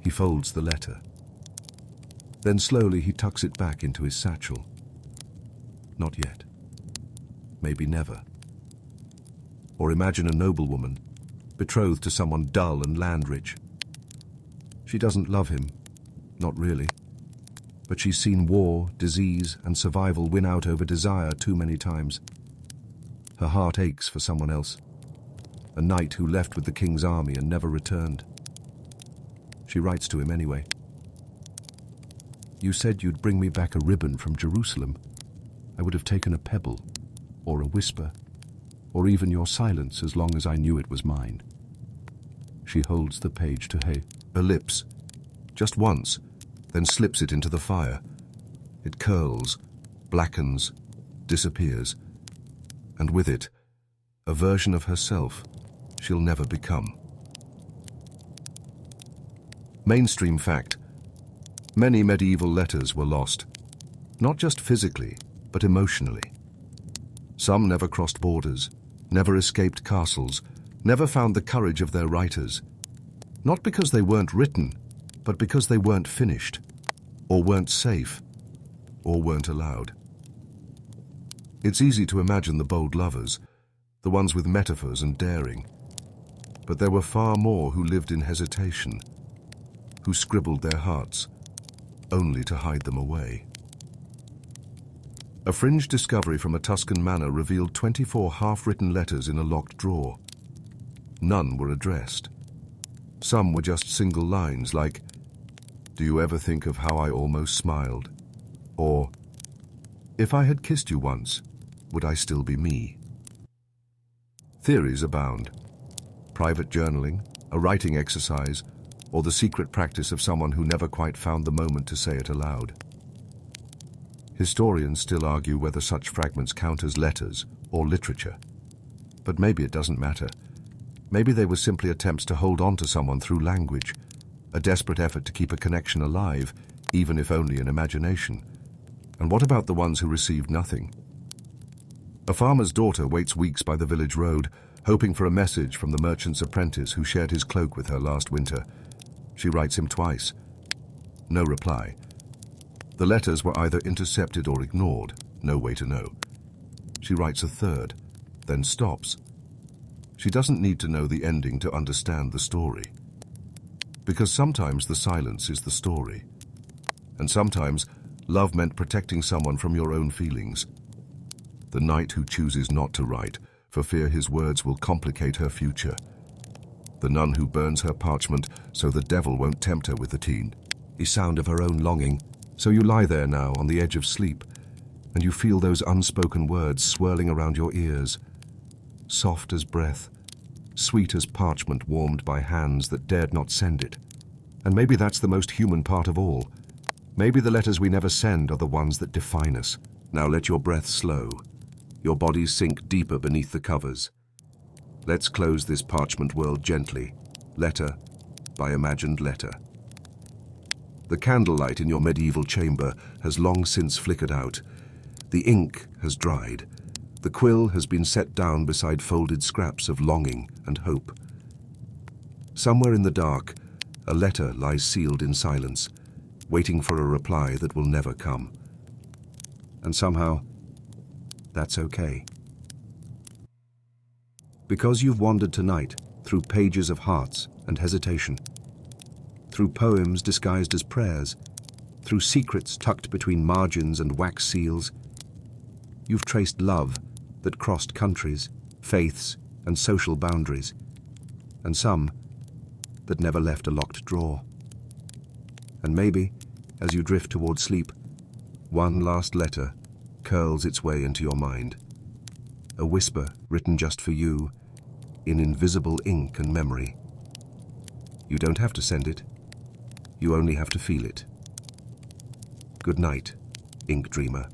He folds the letter. Then slowly he tucks it back into his satchel. Not yet. Maybe never. Or imagine a noblewoman, betrothed to someone dull and land-rich. She doesn't love him, not really. But she's seen war, disease, and survival win out over desire too many times. Her heart aches for someone else, a knight who left with the king's army and never returned. She writes to him anyway. "You said you'd bring me back a ribbon from Jerusalem. I would have taken a pebble, or a whisper, or even your silence as long as I knew it was mine." She holds the page to her lips, just once, then slips it into the fire. It curls, blackens, disappears, and with it, a version of herself she'll never become. Mainstream fact: many medieval letters were lost, not just physically, but emotionally. Some never crossed borders, never escaped castles, never found the courage of their writers. Not because they weren't written, but because they weren't finished, or weren't safe, or weren't allowed. It's easy to imagine the bold lovers, the ones with metaphors and daring. But there were far more who lived in hesitation, who scribbled their hearts,
only to hide them away. A fringe discovery from a Tuscan manor revealed 24 half-written letters in a locked drawer. None were addressed. Some were just single lines like, "Do you ever think of how I almost smiled?" Or, "If I had kissed you once, would I still be me?" Theories abound. Private journaling, a writing exercise, or the secret practice of someone who never quite found the moment to say it aloud. Historians still argue whether such fragments count as letters or literature. But maybe it doesn't matter. Maybe they were simply attempts to hold on to someone through language, a desperate effort to keep a connection alive, even if only in imagination. And what about the ones who received nothing? A farmer's daughter waits weeks by the village road, hoping for a message from the merchant's apprentice who shared his cloak with her last winter. She writes him twice. No reply. The letters were either intercepted or ignored, no way to know. She writes a third, then stops. She doesn't need to know the ending to understand the story. Because sometimes the silence is the story. And sometimes love meant protecting someone from your own feelings. The knight who chooses not to write, for fear his words will complicate her future. The nun who burns her parchment so the devil won't tempt her with the teen. The sound of her own longing. So you lie there now on the edge of sleep, and you feel those unspoken words swirling around your ears. Soft as breath, sweet as parchment warmed by hands that dared not send it. And maybe that's the most human part of all. Maybe the letters we never send are the ones that define us. Now let your breath slow, your body sink deeper beneath the covers. Let's close this parchment world gently, letter by imagined letter. The candlelight in your medieval chamber has long since flickered out. The ink has dried. The quill has been set down beside folded scraps of longing and hope. Somewhere in the dark, a letter lies sealed in silence, waiting for a reply that will never come. And somehow, that's okay. Because you've wandered tonight through pages of hearts and hesitation, through poems disguised as prayers, through secrets tucked between margins and wax seals, you've traced love that crossed countries, faiths, and social boundaries, and some that never left a locked drawer. And maybe, as you drift toward sleep, one last letter curls its way into your mind, a whisper written just for you, in invisible ink and memory. You don't have to send it. You only have to feel it. Good night, ink dreamer.